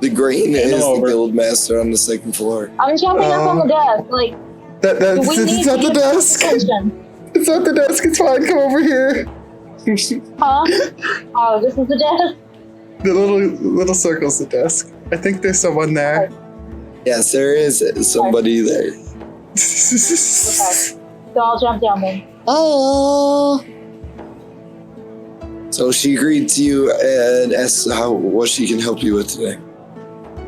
The green Hand is them the over. guild master on the second floor. I'm jumping up on the desk. Like, do we need It's to at the get desk. attention? It's at the desk. It's fine. Come over here. Huh? Oh, this is the desk? The little circle's the desk. I think there's someone there. Yes, there is somebody there. Okay. So I'll jump down then. Hello. So she greets you and asks what she can help you with today.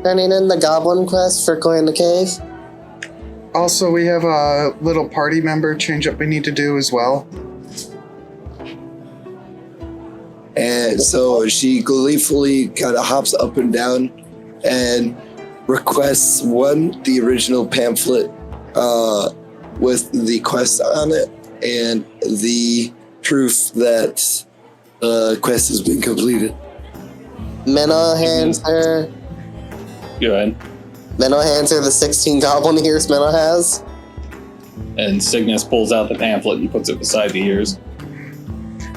Turning in the goblin quest for clearing the cave. Also, we have a little party member change up we need to do as well. And so she gleefully kind of hops up and down and requests the original pamphlet with the quest on it and the proof that the quest has been completed. Minnow hands her. Go ahead. Minnow hands her the 16 goblin ears Minnow has. And Cygnus pulls out the pamphlet and puts it beside the ears.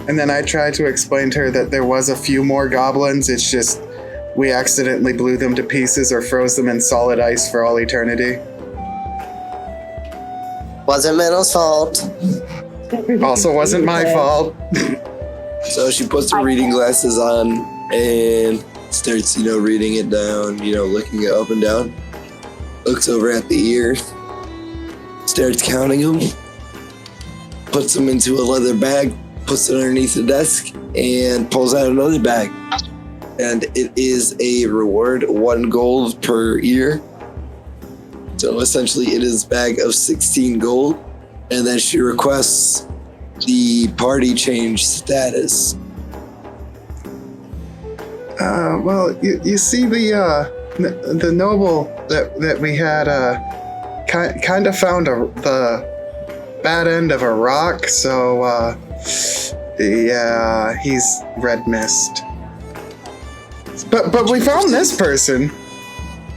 And then I tried to explain to her that there was a few more goblins. It's just we accidentally blew them to pieces or froze them in solid ice for all eternity. Wasn't Minnow's fault. Also wasn't my fault. So she puts her reading glasses on and starts, reading it down, looking it up and down. Looks over at the ears. Starts counting them. Puts them into a leather bag. Puts it underneath the desk and pulls out another bag. And it is a reward, 1 gold per ear. So essentially it is a bag of 16 gold. And then she requests the party change status. Well, you see the noble that we had kind of found the bad end of a rock, so yeah, he's red mist. But we found this person.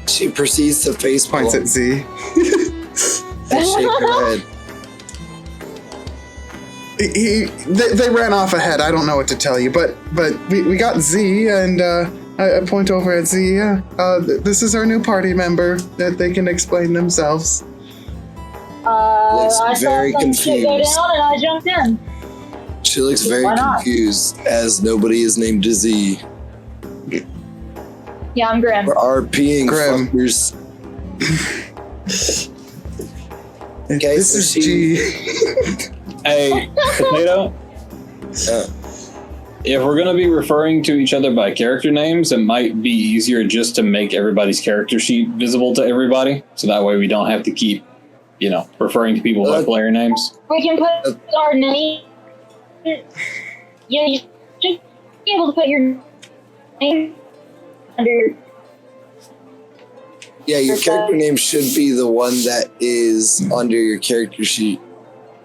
She proceeds to face Points at Z. and shake her head. They ran off ahead. I don't know what to tell you, but we got Z, and I point over at Z. Yeah, this is our new party member that they can explain themselves. I saw very some shit go confused. down and I jumped in. She looks very Why not? confused as nobody is named Z. Yeah, I'm Grim. We're RPing Grim. fuckers. Okay, This so is she- G. Hey, Potato, if we're going to be referring to each other by character names, it might be easier just to make everybody's character sheet visible to everybody. So that way we don't have to keep, referring to people by player names. We can put our name. Yeah, you should be able to put your name under. Yeah, your character name should be the one that is under your character sheet.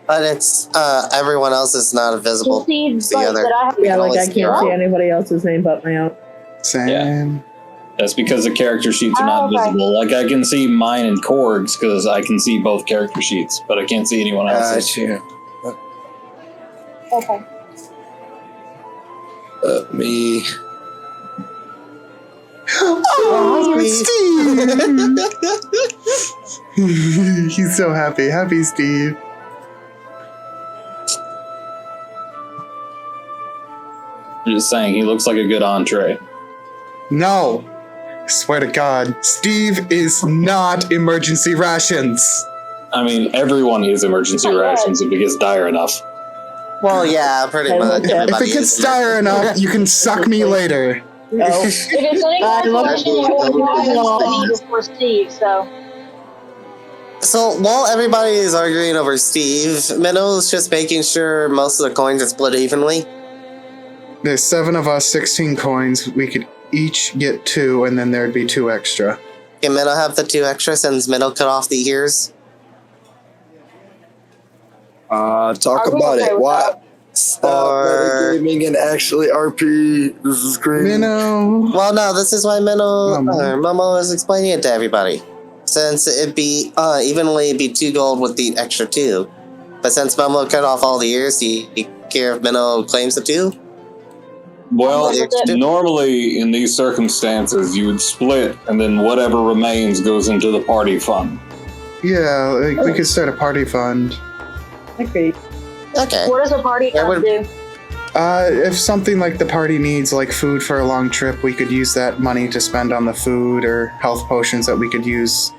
But it's everyone else is not visible. See, the like, other. that I have Yeah, like I Always can't see go. anybody else's name but my own. Same. Yeah. That's because the character sheets are not Oh, okay. visible. Like I can see mine and Korg's because I can see both character sheets, but I can't see anyone else's. Gotcha. Okay. Me. Oh, Steve! He's so happy. Happy Steve. I'm just saying, he looks like a good entree. No. I swear to God, Steve is not emergency rations. I mean, everyone needs emergency Oh my God. rations if it gets dire enough. Well, yeah, pretty I much. looked at- If Everybody it gets is. dire enough, you can suck me later. No. If it's any I love question, it. I need before Steve, so. So while everybody is arguing over Steve, Minnow's just making sure most of the coins are split evenly. There's 7 of us, 16 coins. We could each get 2, and then there'd be 2 extra. Can Minnow have the 2 extra since Minnow cut off the ears? Talk Are we about okay it. with What? Stop Or- gaming and actually RP. This is great. Minnow. Well, no, this is why Momo. Momo is explaining it to everybody. Since it'd be evenly be 2 gold with the extra 2. But since Momo cut off all the ears, do you care if Minnow claims the 2? Well, Yeah. normally in these circumstances, you would split, and then whatever remains goes into the party fund. Yeah, like, we could start a party fund. Okay. Okay. What does a party Yeah, fund do? If something like the party needs, like food for a long trip, we could use that money to spend on the food or health potions that we could use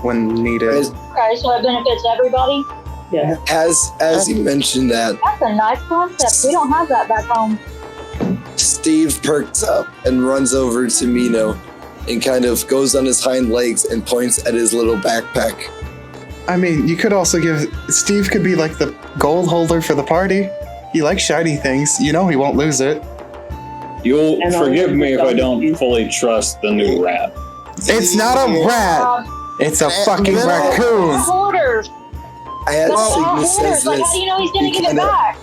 when needed. Okay, so it benefits everybody? Yeah. As you mentioned that, That's a nice concept. We don't have that back home. Steve perks up and runs over to Mino and kind of goes on his hind legs and points at his little backpack. I mean, you could also give Steve could be like the gold holder for the party. He likes shiny things. You know he won't lose it. You'll And forgive I'll- me if I don't fully trust the new rat. It's not a rat. It's a fucking No. raccoon. Hoarders. I had Cygnus says Like, how this. do you know he's gonna He give it kinda- back?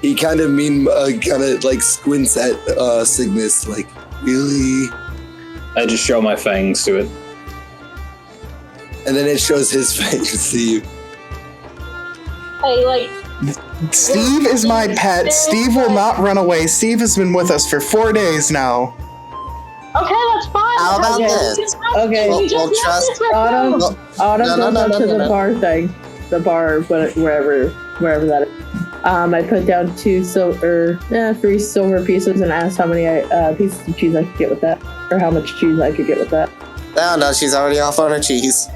He kind of like squints at Cygnus, like, really? I just show my fangs to it. And then it shows his face to you. Hey, like, Steve is my pet. Steve will not run away. Steve has been with us for 4 days now. okay, that's fine. How about You this? just trust Okay. me. You We'll just left trust- this raccoon. Autumn, Autumn No, goes no, up no, to no, the no. bar thing, the bar, wherever that is. I put down 3 silver pieces and asked how many pieces of cheese I could get with that, or how much cheese I could get with that. No, she's already off on her cheese.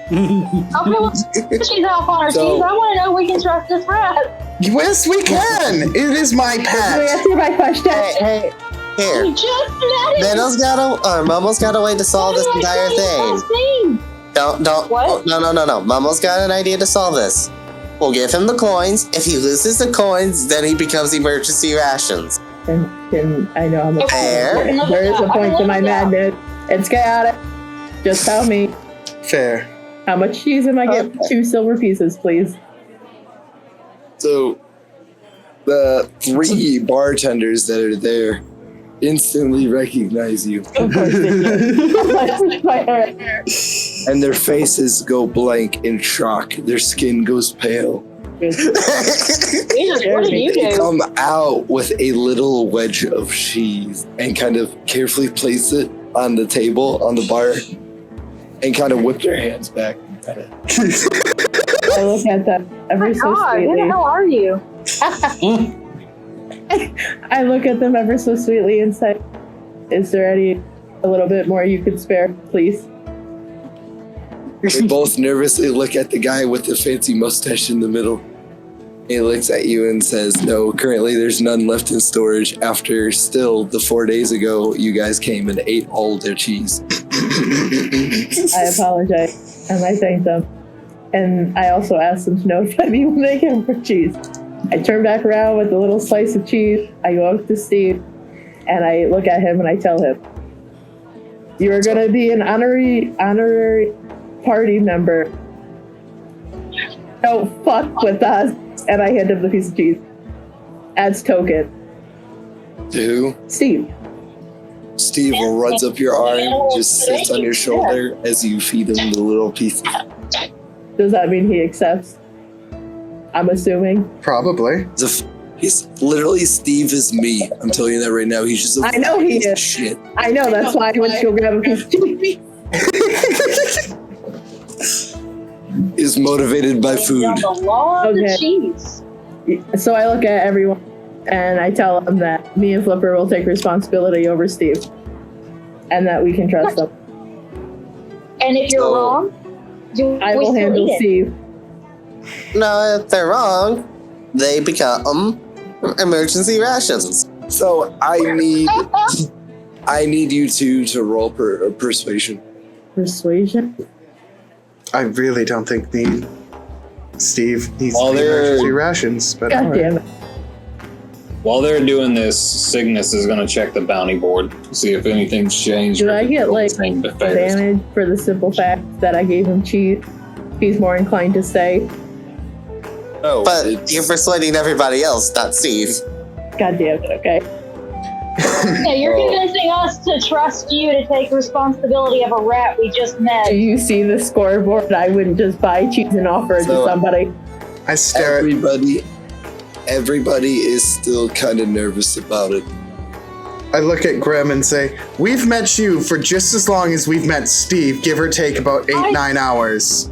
Okay, well, she's off on her So- cheese. I want to know we can trust this rat. Yes, we can. It is my Let me pet. answer my question. Hey, here. We just met him. Momo's got a way to solve this entire thing. Don't. What? Oh, no. Momo's got an idea to solve this. We'll give him the coins. If he loses the coins, then he becomes emergency rations. And I know how much. Fair. There is a point to my madness. It's chaotic. Just tell me Fair. how much cheese am I getting? Okay. 2 silver pieces, please. So the 3 bartenders that are there instantly recognize you, Of course they do. and their faces go blank in shock. Their skin goes pale. Jesus, what did you They do? come out with a little wedge of cheese and kind of carefully place it on the table on the bar and kind of whip their hands back. I look at them ever so God, who the sweetly. hell are you? I look at them ever so sweetly and say, "Is there a little bit more you could spare, please?" They both nervously look at the guy with the fancy mustache in the middle. He looks at you and says, "No, currently there's none left in storage after still the 4 days ago you guys came and ate all their cheese." I apologize, and I thank them. And I also asked them to notify me when they get more cheese. I turn back around with a little slice of cheese. I go up to Steve, and I look at him and I tell him, "You are going to be an honorary party member. Don't fuck with us." And I hand him the piece of cheese as token. To who? Steve. Steve runs up your arm, just sits on your shoulder as you feed him the little piece. Does that mean he accepts? I'm assuming. Probably. He's literally Steve is me. I'm telling you that right now. He's just a I know he piece of is. shit. I know, that's why I went to go grab a piece of cheese. Is motivated by food. On the law of the Okay. cheese. So I look at everyone and I tell them that me and Flipper will take responsibility over Steve. And that we can trust him. And if you're So- wrong, I we will still handle eat it. Steve. No, if they're wrong, they become emergency rations. So I need you two to roll persuasion. Persuasion? I really don't think Steve needs While the they're- emergency rations, but God alright. damn it. While they're doing this, Cygnus is going to check the bounty board, see if anything's changed. Do or I if get, it's like, the same affairs. Advantage for the simple fact that I gave him cheese. He's more inclined to stay. No, But it's- you're persuading everybody else, not Steve. God damn it, okay. Yeah, you're Oh. convincing us to trust you to take responsibility of a rat we just met. Do you see the scoreboard? I wouldn't just buy cheese and offer it So- to somebody. I stare at everybody is still kind of nervous about it. I look at Graham and say, "We've met you for just as long as we've met Steve, give or take about 8-9 hours."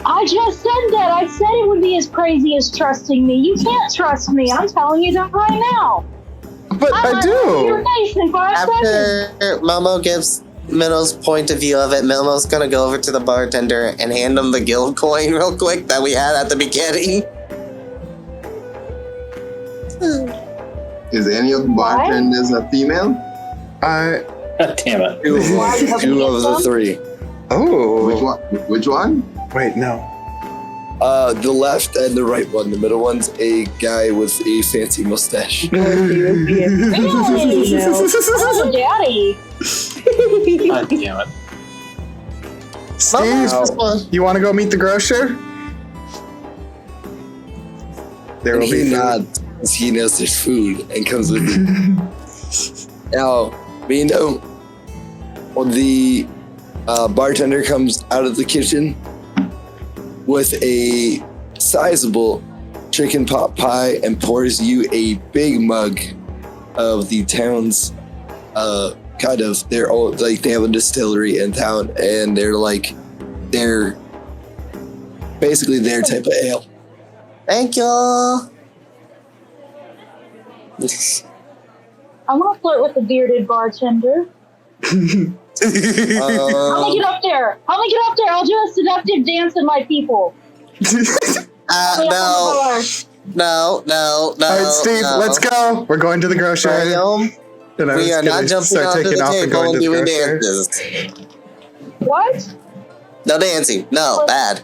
I just said that. I said it would be as crazy as trusting me. You can't trust me. I'm telling you that right now. But I I'm on your do. face in 5 seconds. After Momo gives Minno's point of view of it, Minno's gonna go over to the bartender and hand him the guild coin real quick that we had at the beginning. Is any of the bartenders a female? I. Damn it. Two of the three. Oh. Which one? Wait, no. The left and the right one. The middle one's a guy with a fancy mustache. Really? Oh, daddy. God damn it. Steve, you want to go meet the grocer? There will be He food. nods because he knows there's food and comes with you. Now, Vino, the bartender comes out of the kitchen with a sizable chicken pot pie and pours you a big mug of the town's they're all like they have a distillery in town and they're basically their type of ale. Thank you. I want to flirt with the bearded bartender. How do I get up there? I'll do a seductive dance with my people. No. All right, Steve, let's go. We're going to the grocer. And I We was are gonna not jumping start onto taking the off and table going and to the doing grocer. dances. What? No dancing. No, bad.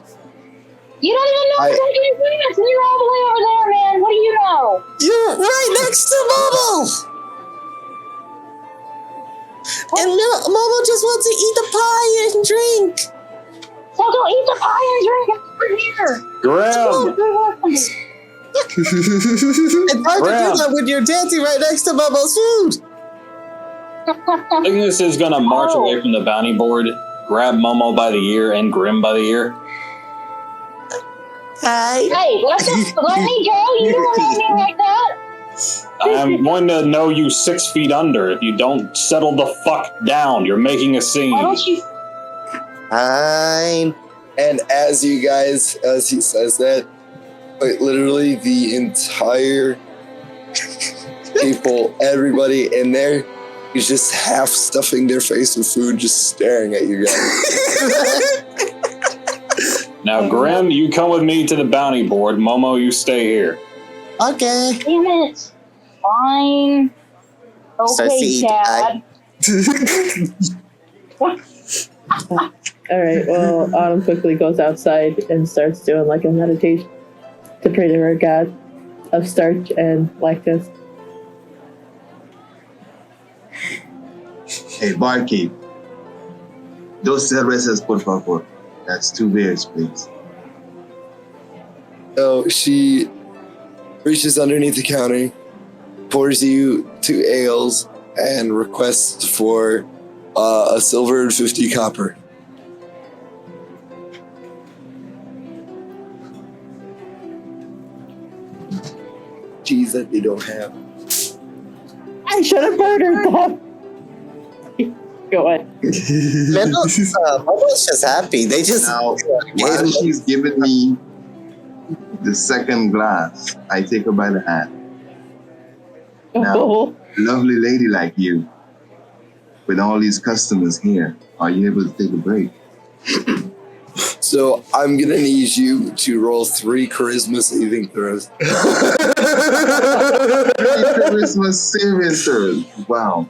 You don't even know what you're doing. You're all the way over there, man. What do you know? You're right next to Momo. And Momo just wants to eat the pie and drink. So don't eat the pie and drink it over here. Graham! It's hard to do that when you're dancing right next to Momo's food. Ignis is gonna march away from the bounty board, grab Momo by the ear and Grim by the ear. Hi. Hey, let me go. You don't know me like that. I'm going to know you 6 feet under if you don't settle the fuck down. You're making a scene. Why don't you? Fine. And as he says that, like literally the entire people, everybody in there is just half stuffing their face with food, just staring at you guys. Now, Grim, you come with me to the bounty board. Momo, you stay here. Okay. Damn it. Fine. Okay, Dad. All right. Well, Autumn quickly goes outside and starts doing like a meditation to pray to her god of starch and lactose. Hey, barkeep. Dos cervezas, por favor. That's 2 beers, please. So she reaches underneath the counter, pours you 2 ales, and requests for a silver and 50 copper. Cheese that they don't have. I should have murdered them. Go ahead. Momo's just happy. They just Now, while she's giving me the second glass, I take her by the hand. Now, lovely lady like you, with all these customers here, are you able to take a break? So I'm gonna need you to roll 3 charisma saving throws. Christmas saving throws. Wow.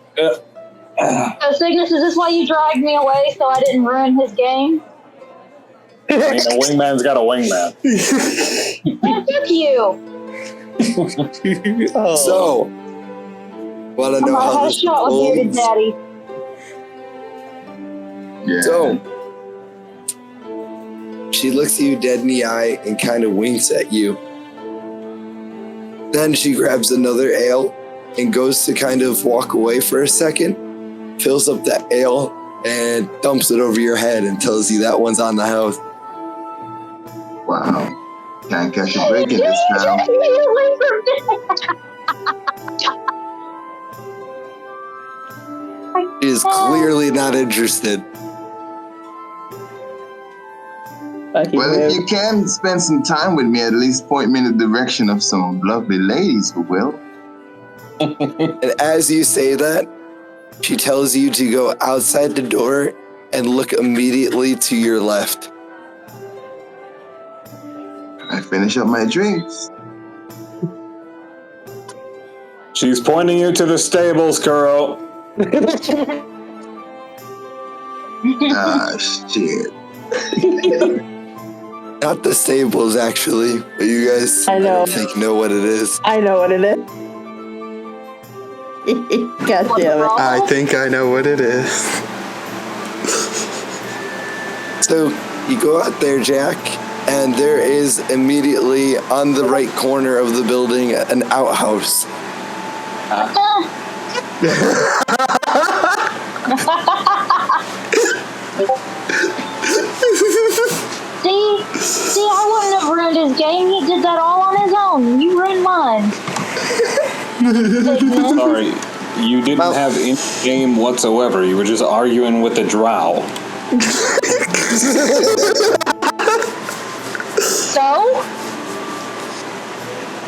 So, Cygnus, is this why you dragged me away so I didn't ruin his game? I mean, a wingman's got a wingman. Man, fuck you. So, wanna know I how had a this shot with bearded unfolds? daddy. Yeah. So, she looks you dead in the eye and kind of winks at you. Then she grabs another ale and goes to kind of walk away for a second, fills up that ale, and dumps it over your head and tells you that one's on the house. Wow. Can't catch a break in this town. She is clearly not interested. Well, if you can spend some time with me, at least point me in the direction of some lovely ladies who will. And as you say that, she tells you to go outside the door and look immediately to your left. I finish up my drinks. She's pointing you to the stables, Kuro. Ah, shit. Not the stables, actually. But you guys, I know. don't think know what it is. I know what it is. God damn it. I think I know what it is. So you go out there, Jack, and there is immediately on the right corner of the building an outhouse. See, I wouldn't have ruined his game. He did that all on his own. You ruined mine. Sorry, you didn't have any game whatsoever. You were just arguing with the drow. So?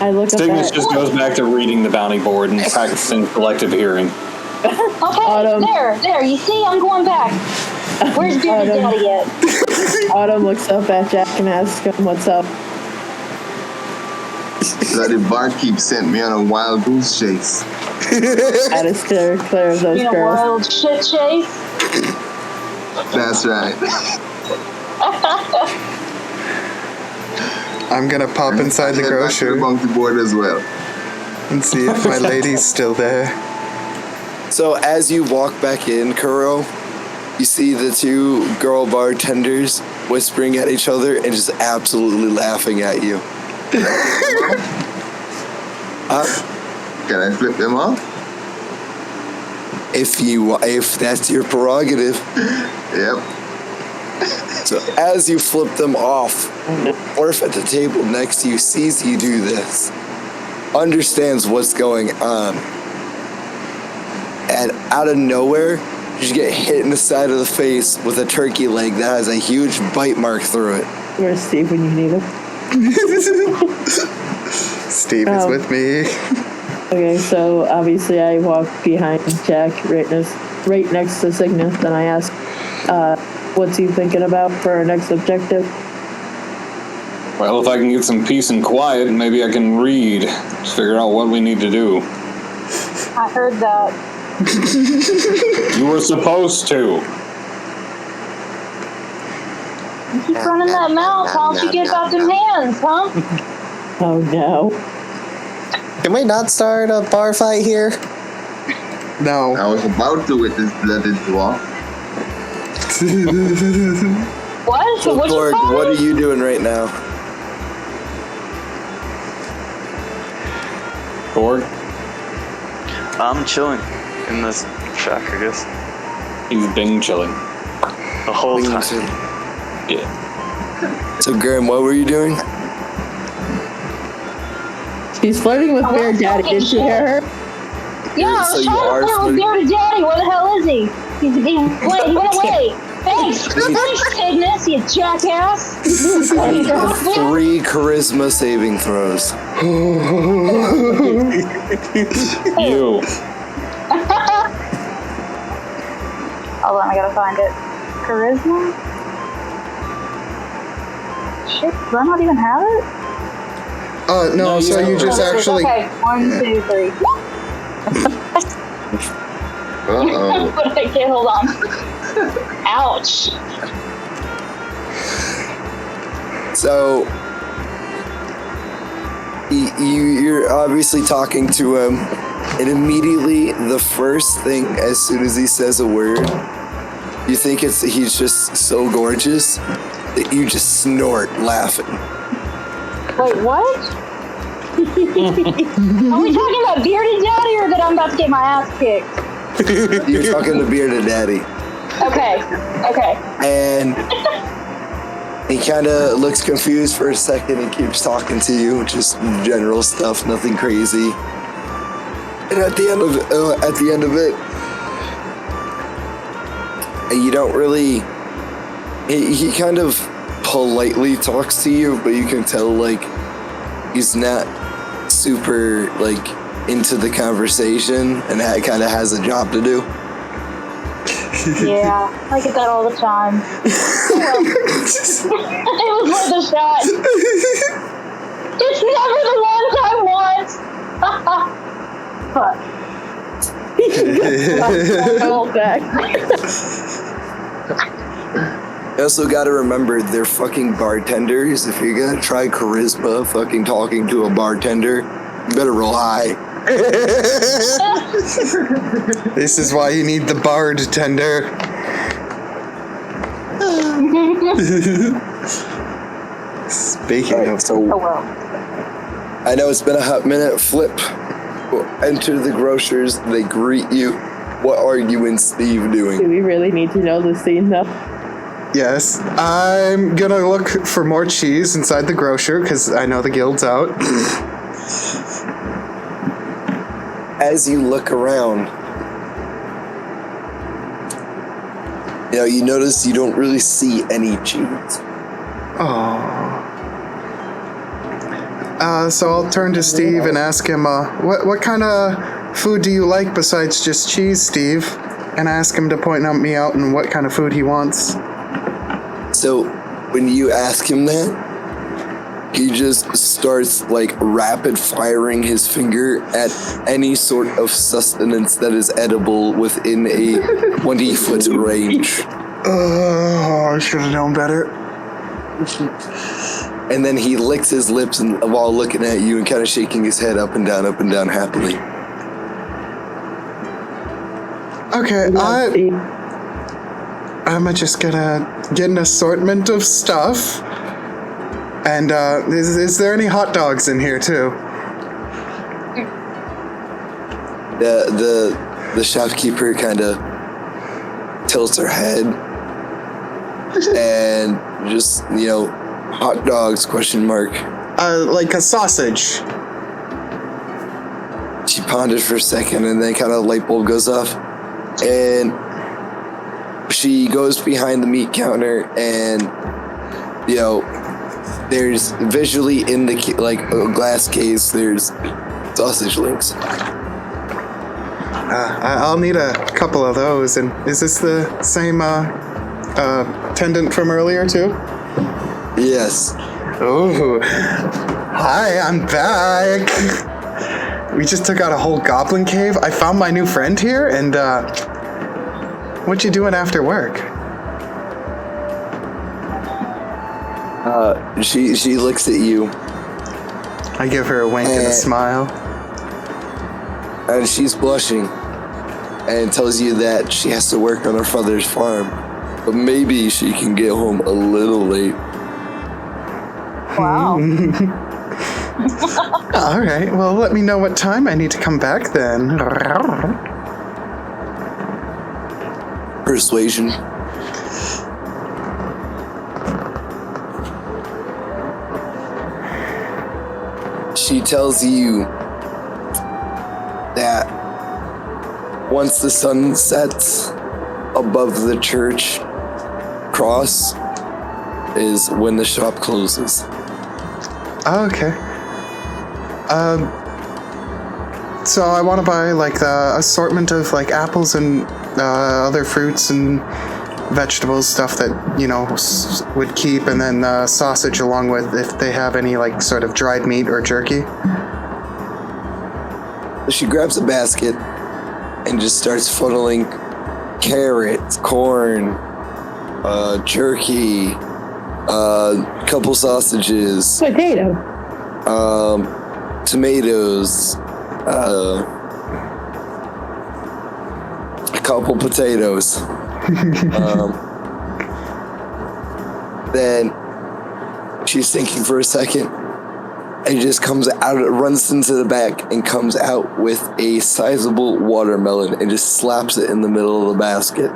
I look up Cygnus at just goes back to reading the bounty board and practicing collective hearing. Okay, Autumn. there. You see, I'm going back. Where's Bearded Autumn. Daddy at? Autumn looks up at Jack and asks him what's up. Bloody barkeep sent me on a wild goose chase. Had to steer clear of those You know, girls. wild shit chase. That's right. I'm gonna pop inside the Head back to the grocery monkey board as well. and see if my lady's still there. So as you walk back in, Kuro, you see the two girl bartenders whispering at each other and just absolutely laughing at you. Can I flip them off? If that's your prerogative. Yep. So as you flip them off, Orf at the table next to you sees you do this, understands what's going on, and out of nowhere, you get hit in the side of the face with a turkey leg that has a huge bite mark through it. Where's Steve when you need him? Steve is with me. Okay, so obviously I walk behind Jack right next to Cygnus, and I ask, what's he thinking about for our next objective? Well, if I can get some peace and quiet, maybe I can read. Just figure out what we need to do. I heard that. You were supposed to. You keep running that mouth. How don't you get about them hands, huh? Oh no. Can we not start a bar fight here? No. I was about to with this blooded dwarf. What? So, What'd you Korg, call what me? are you doing right now? Korg? I'm chilling in this shack, I guess. He's bing chilling. The whole time. Yeah. So, Graham, what were you doing? She's flirting with I Bear was Daddy. talking Did you hear her? Yeah, I So was you trying are to flirt with flirting- Bearded Daddy. Where the hell is he? He went away. Thanks, Cygnus, you jackass. 3 charisma saving throws. You. Hold on, I gotta find it. Charisma? Shit, do I not even have it? No, so you just actually... Okay, 1, 2, 3. Uh-oh. Okay, hold on. Ouch. So, you're obviously talking to him, and immediately the first thing, as soon as he says a word, you think he's just so gorgeous that you just snort laughing. Wait, what? Are we talking about Bearded Daddy or that I'm about to get my ass kicked? You're talking to Bearded Daddy, Okay. and he kind of looks confused for a second and keeps talking to you, just general stuff, nothing crazy. And at the end of it, you don't really. He kind of politely talks to you, but you can tell like he's not super like into the conversation, and kind of has a job to do. Yeah, I get that all the time. Well, it was worth a shot. It's never the ones I want. Fuck. Hold back. You also gotta remember, they're fucking bartenders. If you're gonna try charisma fucking talking to a bartender, you better roll high. This is why you need the bard tender. Speaking of, So, Oh well. I know it's been a hot minute. Flip. Enter the grocers. They greet you. What are you and Steve Do doing? we really need to know the scene though? yes, I'm gonna look for more cheese inside the grocer because I know the guild's out. As you look around, you notice you don't really see any cheese. Oh. So I'll turn to Steve and ask him, what kind of food do you like besides just cheese, Steve? And ask him to point me out and what kind of food he wants. So when you ask him that, he just starts like rapid firing his finger at any sort of sustenance that is edible within a 20-foot range. Oh, I should have known better. And then he licks his lips and while looking at you and kind of shaking his head up and down happily. Okay, I'm just gonna get an assortment of stuff. And is there any hot dogs in here too? The shopkeeper kind of tilts her head and just hot dogs ? Like a sausage. She ponders for a second and then kind of light bulb goes off. And she goes behind the meat counter and, there's visually in the glass case, there's sausage links. I'll need a couple of those. And is this the same attendant from earlier too? Yes. Oh, hi, I'm back. We just took out a whole goblin cave. I found my new friend here, and what you doing after work? She looks at you I give her a wink and a smile. and she's blushing and tells you that she has to work on her father's farm, but maybe she can get home a little late. Wow. All right, well, let me know what time I need to come back then. Persuasion. She tells you that once the sun sets above the church cross is when the shop closes. Okay. So I want to buy like the assortment of like apples and other fruits and vegetables, stuff that would keep, and then sausage along with if they have any like sort of dried meat or jerky. She grabs a basket and just starts funneling carrots, corn, jerky, couple sausages, Potato. tomatoes, a couple potatoes. Then she's thinking for a second and just runs into the back and comes out with a sizable watermelon and just slaps it in the middle of the basket.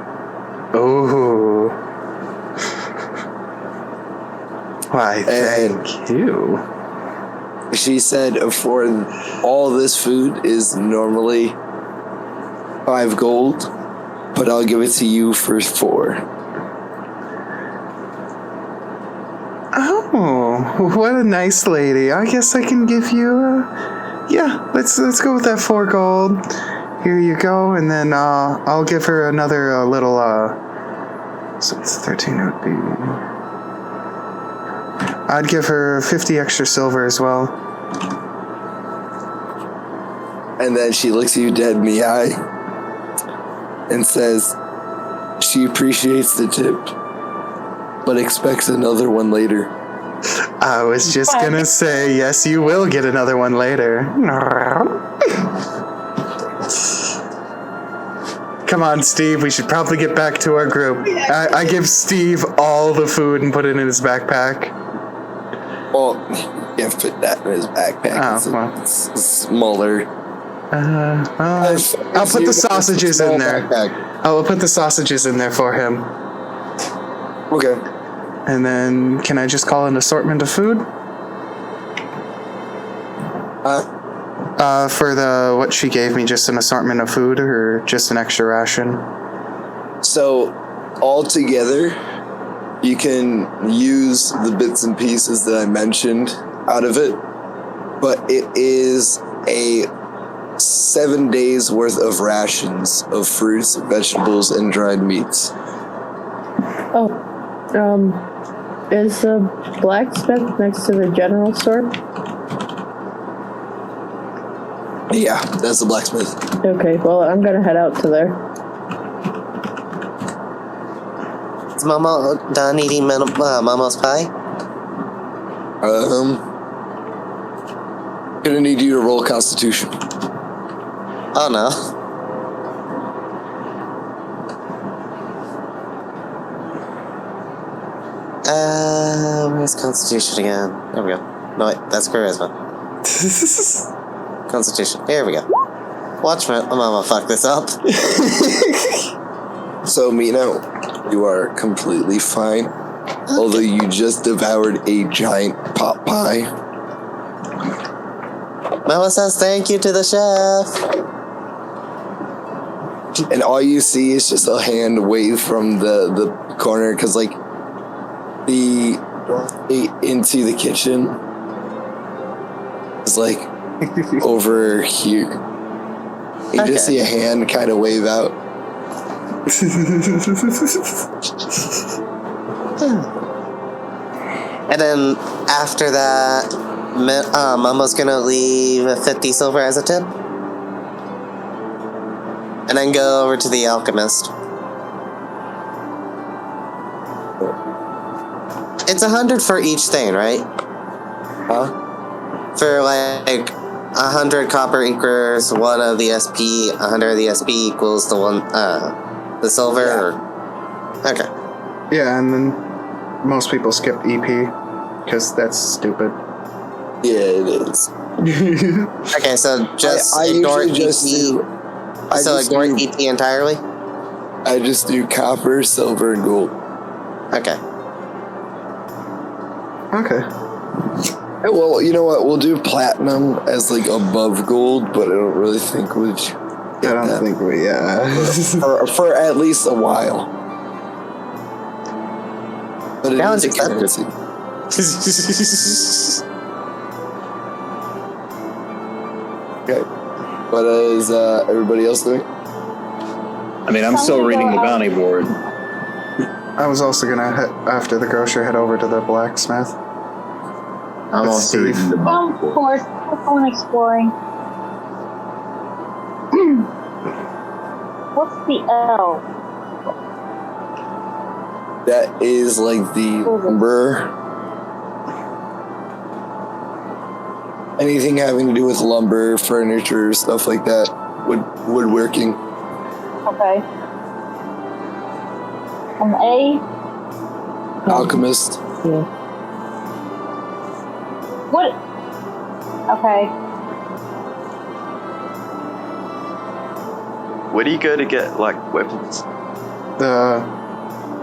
Oh. Why, thank you. She said for all this food is normally 5 gold, but I'll give it to you for 4. Oh, what a nice lady. I guess I can give you, yeah, let's go with that 4 gold. Here you go, and then I'll give her another little, so it's 13 would be... I'd give her 50 extra silver as well. And then she looks you dead in the eye and says she appreciates the tip, but expects another one later. I was just gonna say, yes, you will get another one later. Come on, Steve, we should probably get back to our group. I give Steve all the food and put it in his backpack. Well, you can't fit that in his backpack. It's smaller. I'll put the sausages in there. I'll put the sausages in there for him. Okay. And then, can I just call an assortment of food? For what she gave me, just an assortment of food or just an extra ration? So, all together, you can use the bits and pieces that I mentioned out of it, but it is a 7 days worth of rations of fruits, vegetables, and dried meats. Oh, is the blacksmith next to the general store? Yeah, that's the blacksmith. Okay, well, I'm gonna head out to there. Is Mama done eating Mama's pie? Gonna need you to roll Constitution. Oh no. Where's Constitution again? There we go. No, wait, that's Charisma. Constitution. Here we go. Watch Mama fuck this up. So, Mina, you are completely fine. Although you just devoured a giant pot pie. Mama says thank you to the chef. And all you see is just a hand wave from the corner, because, like, the into the kitchen is, like, over here. You just see a hand kind of wave out. And then after that, Mama's gonna leave 50 silver as a tip. And then go over to the alchemist. It's 100 for each thing, right? Huh? For like 100 copper equals 1 of the SP, 100 of the SP equals the one, the silver. Yeah. Or... Okay. Yeah, and then most people skip EP because that's stupid. Yeah, it is. Okay, so just I ignore usually EP. just do. Ignore EP entirely. I just do copper, silver, and gold. Okay. Okay. Well, you know what? We'll do platinum as like above gold, but I don't really think we. I don't think we. for at least a while. But it Challenge is a currency. Okay. What is everybody else doing? I mean, I'm still reading the bounty board. I was also gonna after the grocer head over to the blacksmith. I'm also reading the book. Of course, we're going exploring. What's the L? That is like the lumber. Anything having to do with lumber, furniture, stuff like that. Woodworking. Okay. An A? Alchemist. Yeah. What? Okay. Where do you go to get, like, weapons? The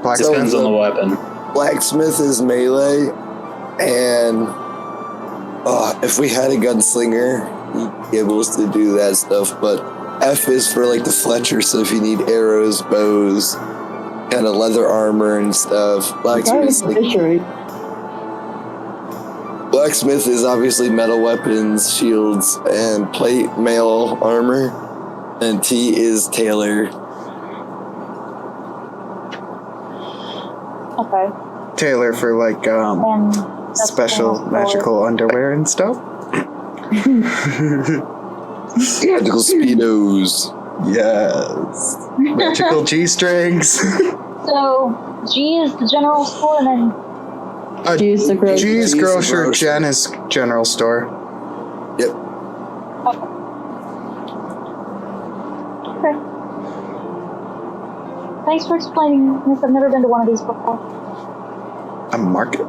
blacksmith. Depends on the weapon. Blacksmith is melee, and if we had a gunslinger, he'd be able to do that stuff, but F is for like the Fletcher, so if you need arrows, bows, kind of leather armor and stuff. Blacksmith is obviously metal weapons, shields, and plate mail armor, and T is tailor. Okay. Tailor for like And special magical underwear and stuff. Magical speedos. Yes. Magical G-strings. So G is the general store, and then G's the grocery. G's grocer, Jen is general store. Yep. okay. Thanks for explaining this. I've never been to one of these before. A market?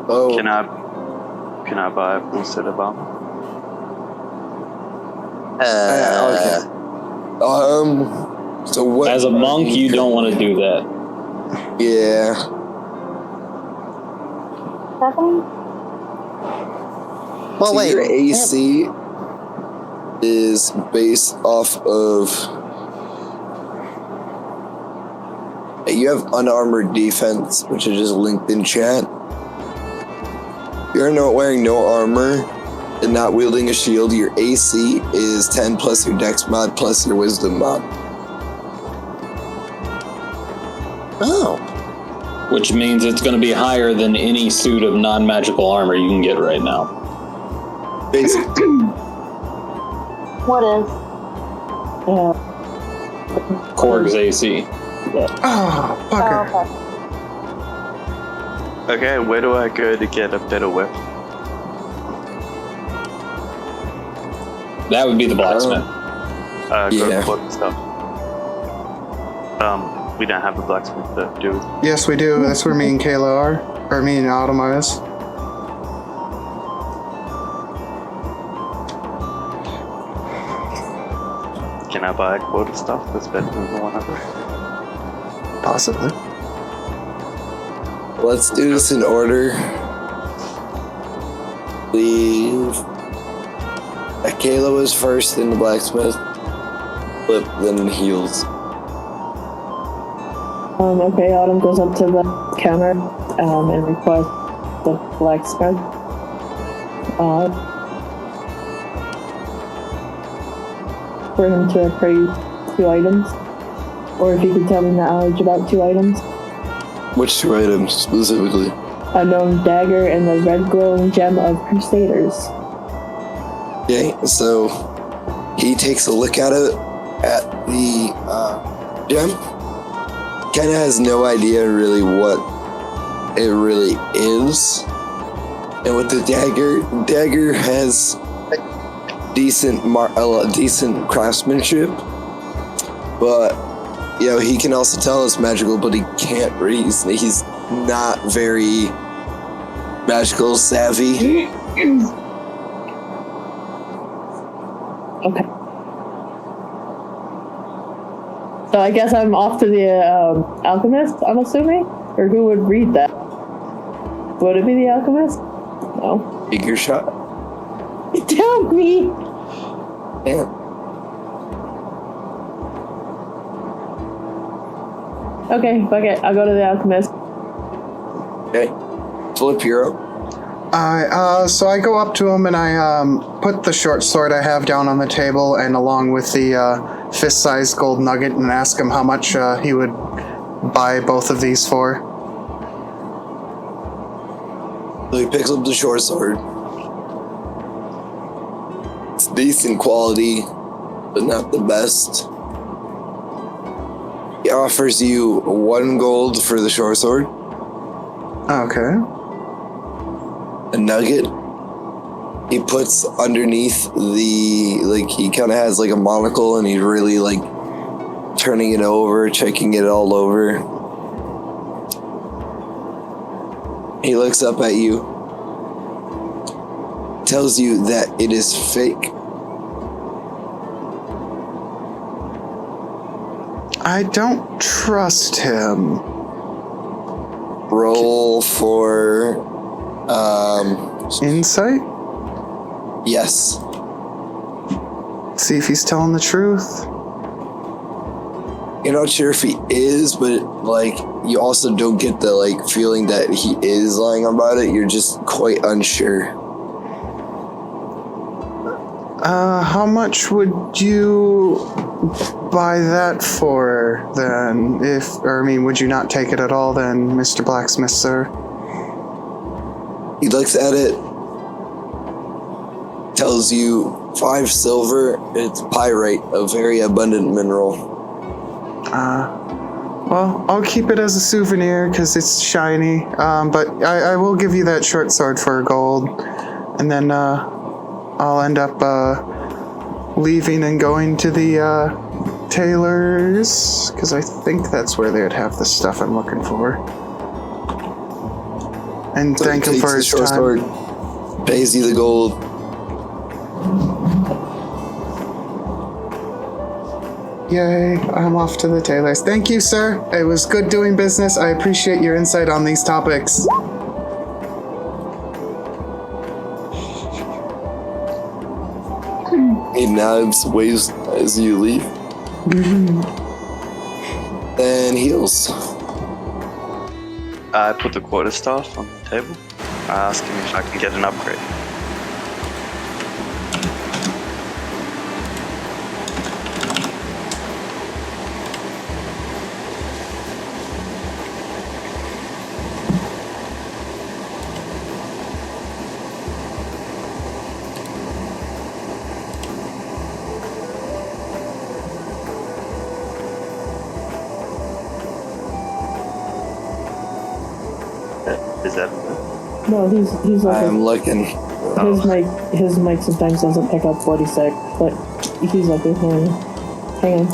Oh, Can I buy a full set of armor? okay. So what? As a monk, you don't want to do that. Yeah. 7? Well, So wait. your AC is based off of. You have unarmored defense, which is just linked in chat. You're not wearing no armor and not wielding a shield. Your AC is 10 plus your Dex mod plus your Wisdom mod. Oh. Which means it's going to be higher than any suit of non-magical armor you can get right now. Basically, What is? Korg's AC. Oh, fucker. Oh, okay. Okay, where do I go to get a better weapon? That would be the blacksmith. Go Yeah. to Flippy stuff. We don't have a blacksmith though, do we? Yes, we do. That's where me and Kayla are. Or me and Autumn is. Can I buy a quota stuff that's better than the one I got? Possibly. let's do this in order. Leave. Kayla was first in the blacksmith. Flip, then heals. Okay, Autumn goes up to the counter and requests the blacksmith. For him to appraise 2 items. Or if you could tell me knowledge about 2 items. Which 2 items specifically? A known dagger and the red glowing gem of Crusaders. Okay, so he takes a look at it, at the gem. Kind of has no idea really what it really is. And with the dagger has decent craftsmanship, but you know he can also tell it's magical, but he can't read. He's not very magical savvy. Okay. So I guess I'm off to the alchemist, I'm assuming? Or who would read that? Would it be the alchemist? No. Take your shot. Tell me! Yeah. Okay, fuck it. I'll go to the alchemist. Okay. Flip, you're up. So I go up to him and I put the short sword I have down on the table and along with the fist-sized gold nugget and ask him how much he would buy both of these for. So he picks up the short sword. It's decent quality, but not the best. He offers you 1 gold for the short sword, Okay. a nugget. He puts underneath the, like, he kind of has like a monocle and he's really like turning it over, checking it all over. He looks up at you, tells you that it is fake. I don't trust him. Roll for, Insight? yes. See if he's telling the truth. You're not sure if he is, but like you also don't get the like feeling that he is lying about it. You're just quite unsure. How much would you buy that for then? Would you not take it at all then, Mr. Blacksmith, sir? He looks at it, tells you 5 silver. It's pyrite, a very abundant mineral. Well, I'll keep it as a souvenir because it's shiny. But I will give you that short sword for gold, and then I'll end up leaving and going to the tailor's because I think that's where they'd have the stuff I'm looking for. And So thank he him for takes his the short time. sword, pays you the gold. Yay, I'm off to the tailor's. Thank you, sir. It was good doing business. I appreciate your insight on these topics. He nods, waves as you leave. Then heals. I put the quarterstaff on the table. I ask him if I can get an upgrade. Is that No, he's like I'm looking. his mic sometimes doesn't pick up what he said, but he's like, hang on.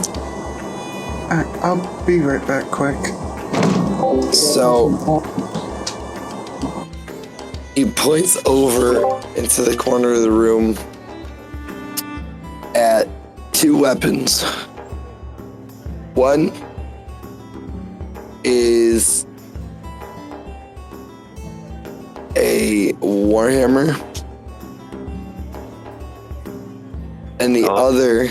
Alright, I'll be right back quick. So he points over into the corner of the room at 2 weapons. One is a warhammer, and the other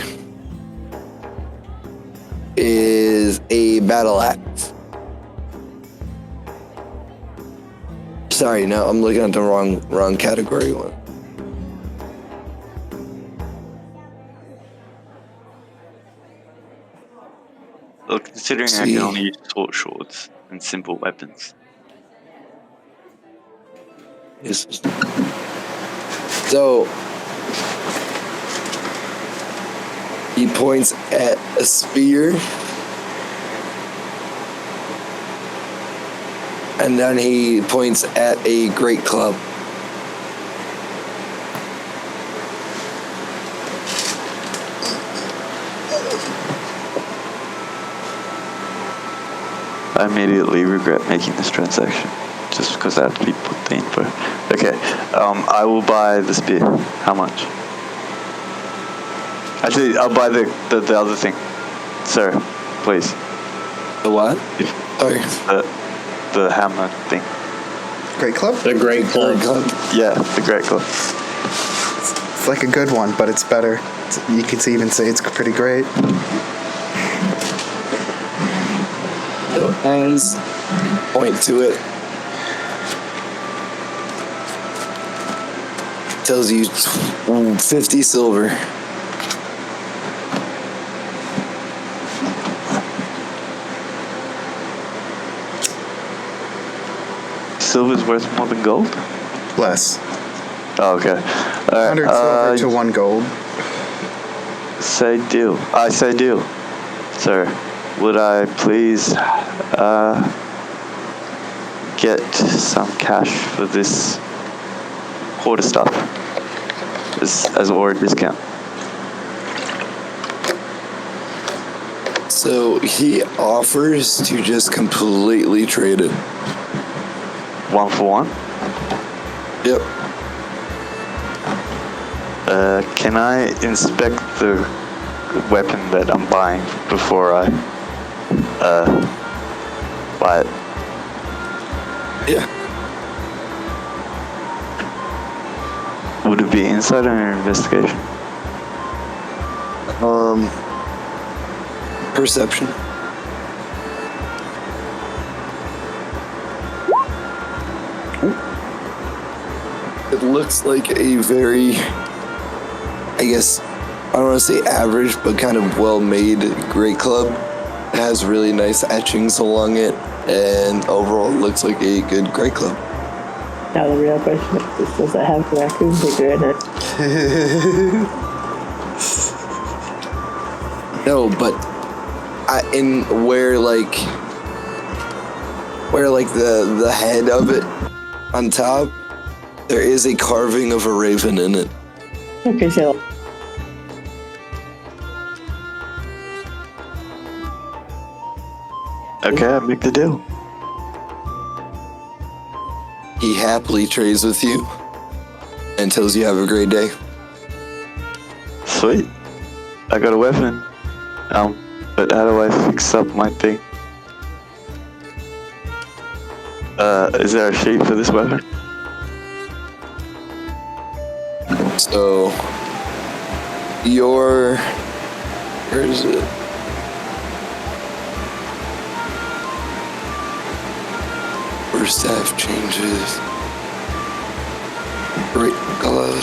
is a battle axe. Sorry, no, I'm looking at the wrong category one. Well, considering I can only use short swords and simple weapons. Yes. So he points at a spear, and then he points at a great club. I immediately regret making this transaction, just because I have to be put the info. Okay, I will buy the spear. How much? Actually, I'll buy the other thing. Sir, please. The what? Sorry. The hammer thing. Great club? The Great Club. Yeah, the great club. It's like a good one, but it's better. You could even say it's pretty great. Hands point to it. Tells you 50 silver. Silver's worth more than gold? Less. Oh, okay. 100 silver to 1 gold. Say deal. I say deal. Sir, would I please get some cash for this quarter stuff as or a discount? So he offers to just completely trade it. 1 for 1? Yep. Can I inspect the weapon that I'm buying before I buy it? Yeah. Would it be insight or investigation? Perception. It looks like a very, I guess, I don't want to say average, but kind of well-made great club. It has really nice etchings along it, and overall it looks like a good great club. Now the real question is, does it have the raccoon figure in it? No, but where the head of it on top, there is a carving of a raven in it. Okay, so Okay, I make the deal. He happily trades with you and tells you have a great day. Sweet. I got a weapon. But how do I fix up my thing? Is there a shape for this weapon? So, where is it? Where staff changes. Great color.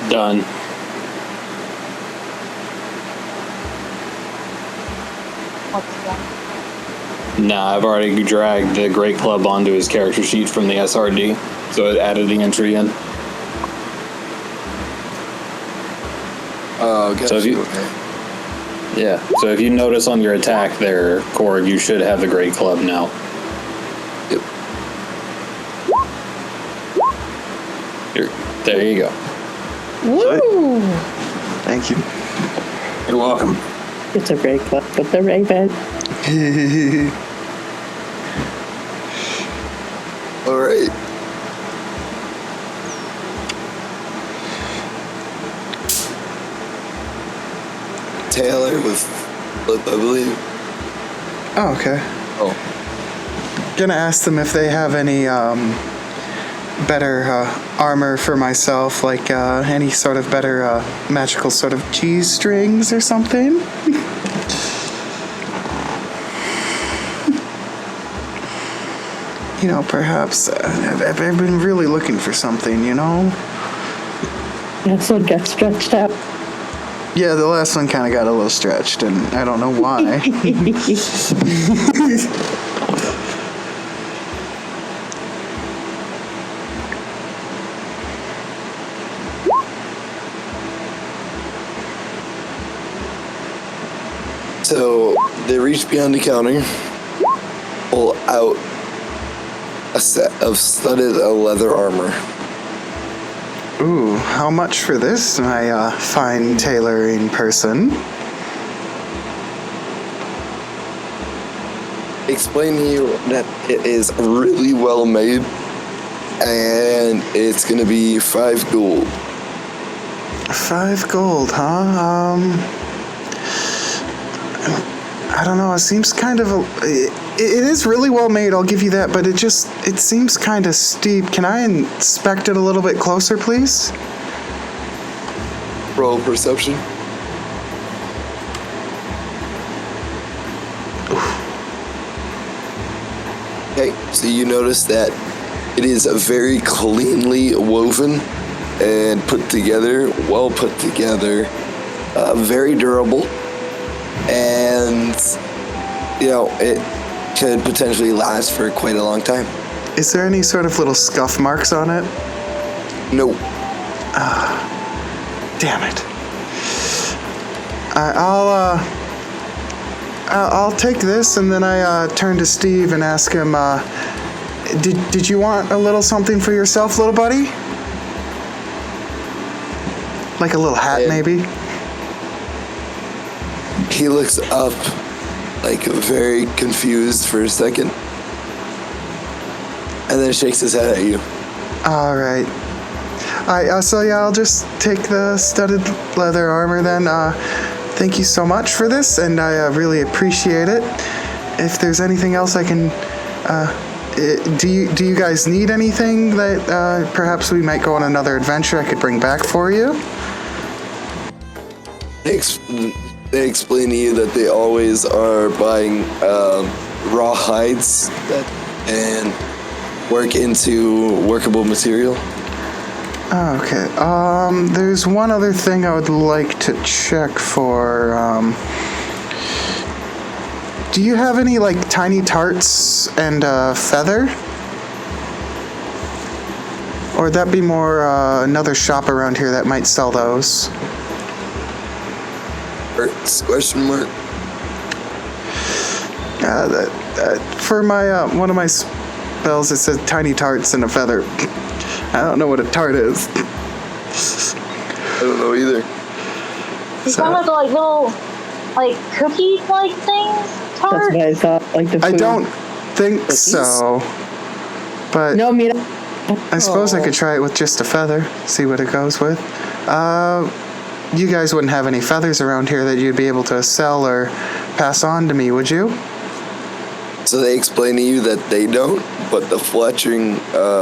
Done. What's that? Nah, I've already dragged the Great Club onto his character sheet from the SRD, so it added the entry in. Oh, okay. So so if you notice on your attack there, Korg, you should have the Great Club now. Yep. There you go. woo! Thank you. You're welcome. It's a great club with the raven. All right. Taylor with Flip, I believe. Oh, okay. Oh, Gonna ask them if they have any better armor for myself, like any sort of better magical sort of cheese strings or something. You know, perhaps I've been really looking for something, you know? That one got stretched out. Yeah, the last one kind of got a little stretched, and I don't know why. so they reach behind the counter, pull out a set of studded leather armor. Ooh, how much for this, my fine tailoring person? Explain to you that it is really well made, and it's gonna be 5 gold. 5 gold, huh? I don't know. It seems kind of it is really well made. I'll give you that, but it seems kind of steep. Can I inspect it a little bit closer, please? Roll perception. Okay, so you notice that it is very cleanly woven and put together, well put together, very durable, and you know it could potentially last for quite a long time. Is there any sort of little scuff marks on it? No. Damn it. I'll take this, and then I turn to Steve and ask him, did you want a little something for yourself, little buddy? Like a little hat, maybe? He looks up, like very confused for a second, and then shakes his head at you. All right. So yeah, I'll just take the studded leather armor then. Thank you so much for this, and I really appreciate it. If there's anything else I can Do you guys need anything that perhaps we might go on another adventure I could bring back for you? They explain to you that they always are buying raw hides and work into workable material. Okay. There's one other thing I would like to check for. Do you have any like tiny tarts and feather? Or would that be more another shop around here that might sell those? Question mark. For my one of my spells, it says tiny tarts and a feather. I don't know what a tart is. I don't know either. It's kind of like little, like cookie-like things. Tart. That's what I thought. Like the food. I don't think so. But No, mean. I suppose I could try it with just a feather, see what it goes with. You guys wouldn't have any feathers around here that you'd be able to sell or pass on to me, would you? So they explain to you that they don't, but the fletching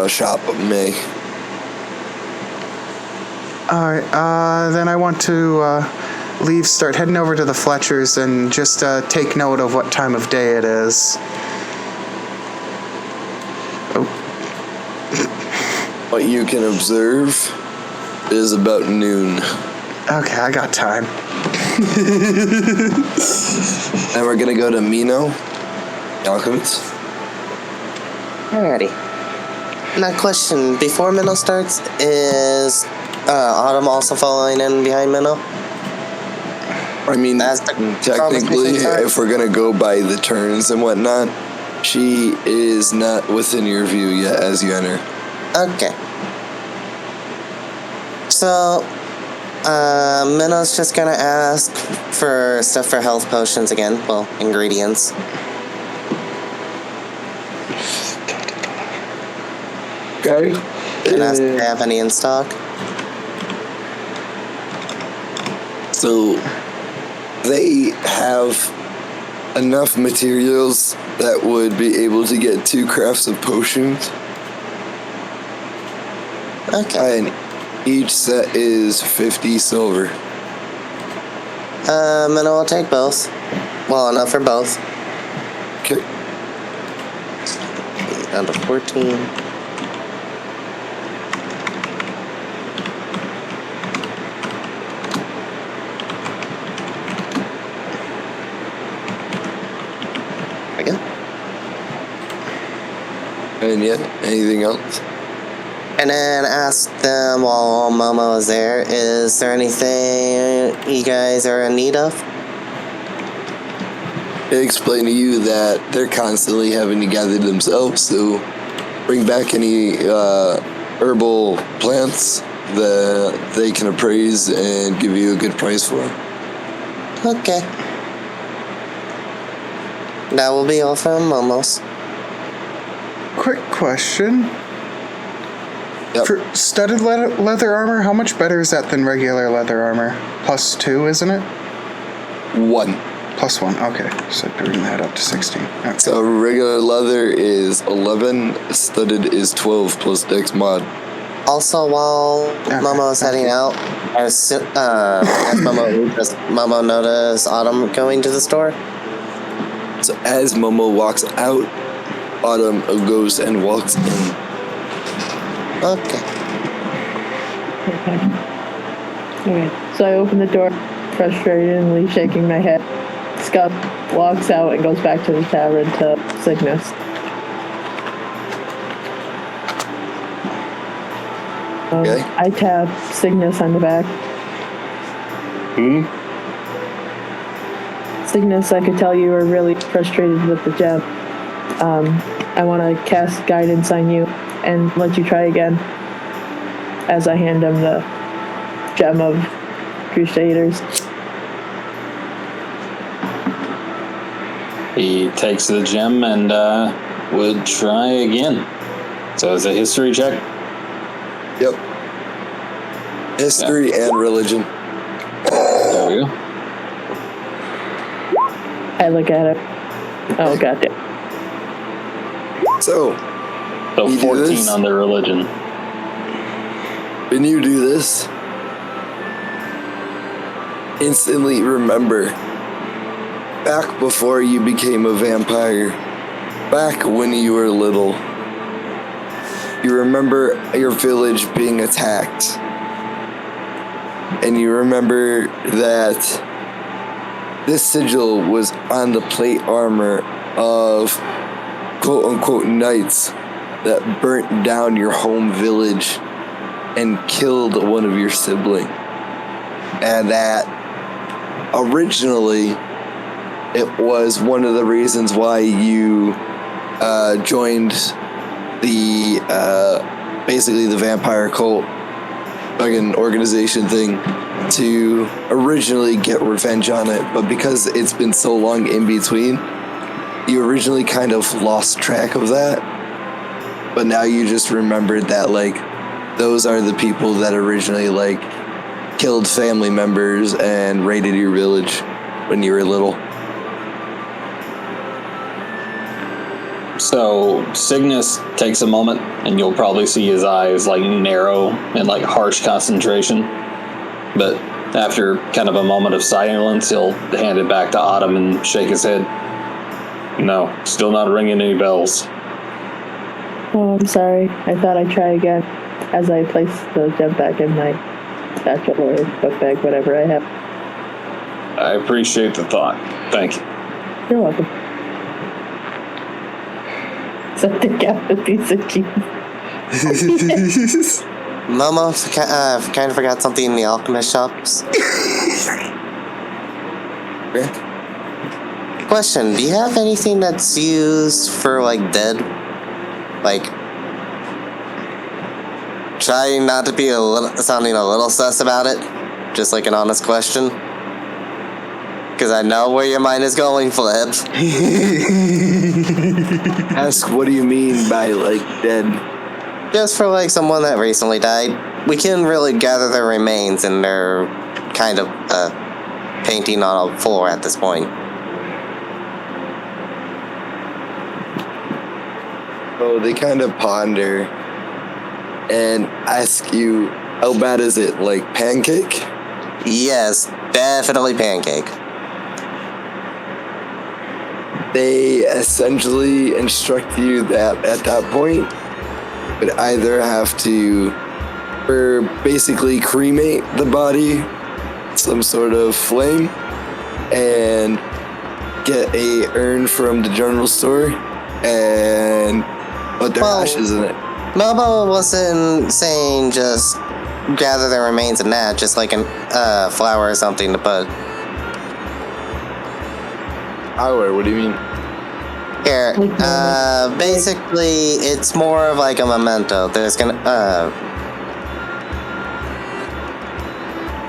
shop may. Alright, then I want to start heading over to the Fletchers and just take note of what time of day it is. What you can observe is about noon. Okay, I got time. And we're gonna go to Mino, Alchemist. Alrighty. Now, question before Minnow starts, is Autumn also following in behind Minnow? I mean, As the technically, conversation starts? if we're gonna go by the turns and whatnot, she is not within your view yet as you enter. Okay. So, Minnow's just gonna ask for stuff for health potions again. Well, ingredients. Okay. And ask if they have any in stock. So, they have enough materials that would be able to get 2 crafts of potions. Okay. And each set is 50 silver. Minnow will take both. Well, enough for both. Okay. Down to 14. Again. And yet, anything else? And then ask them while Momo is there, is there anything you guys are in need of? They explain to you that they're constantly having to gather themselves, so bring back any herbal plants that they can appraise and give you a good price for. Okay. That will be all from Momo's. Quick question. Yep. For studded leather armor, how much better is that than regular leather armor? +2, isn't it? 1. +1, okay. So bring that up to 16. Okay. So regular leather is 11, studded is 12 plus dex mod. Also, while Momo is heading out, as Momo, does Momo notice Autumn going to the store? So as Momo walks out, Autumn goes and walks in. Okay. Okay. Okay. So I open the door, frustratedly shaking my head. Scott walks out and goes back to the tavern to Cygnus. Okay. I tap Cygnus on the back. Cygnus, I could tell you are really frustrated with the gem. I want to cast guidance on you and let you try again. As I hand him the gem of Crusaders. He takes the gem and would try again. So it's a history check. Yep. History and religion. There we go. I look at it. Oh, goddamn. So you do 14 this? on their religion. When you do this, instantly remember back before you became a vampire, back when you were little. You remember your village being attacked. And you remember that this sigil was on the plate armor of quote-unquote knights that burnt down your home village and killed one of your siblings. And that originally it was one of the reasons why you joined the basically the vampire cult, like an organization thing, to originally get revenge on it. But because it's been so long in between, you originally kind of lost track of that. But now you just remembered that, like, those are the people that originally, like, killed family members and raided your village when you were little. So Cygnus takes a moment, and you'll probably see his eyes like narrow in like harsh concentration. But after kind of a moment of silence, he'll hand it back to Autumn and shake his head. No, still not ringing any bells. Oh, I'm sorry. I thought I'd try again as I place the gem back in my satchel or book bag, whatever I have. I appreciate the thought. Thank you. You're welcome. So take out the piece of cheese. Momo, kind of forgot something in the alchemist shops. Question, do you have anything that's used for, like, dead? Like, trying not to be sounding a little sus about it. Just like an honest question. Because I know where your mind is going, Flip. Ask, what do you mean by, like, dead? Just for, like, someone that recently died. We can really gather their remains, and they're kind of painting on a floor at this point. So they kind of ponder and ask you, how bad is it? Like pancake? Yes, definitely pancake. They essentially instruct you that at that point, would either have to or basically cremate the body, some sort of flame, and get a urn from the general store and put their ashes in it. Momo wasn't saying just gather their remains in that, just like a flower or something to put. Flower? What do you mean? Here, basically, it's more of like a memento. There's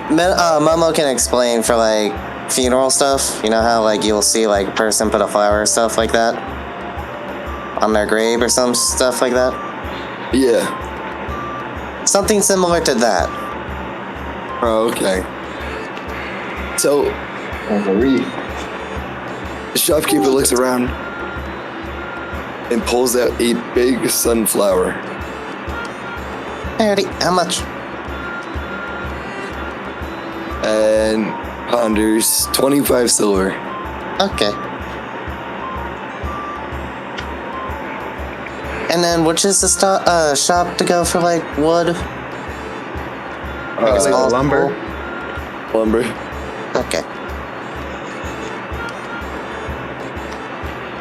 Momo can explain for like funeral stuff. You know how like you'll see like a person put a flower or stuff like that on their grave or some stuff like that? Yeah. Something similar to that. Oh, okay. So, the shopkeeper looks around and pulls out a big sunflower. Alrighty, how much? And ponders 25 silver. Okay. And then which is the shop to go for like wood? Like a small lumber. Lumber. Okay.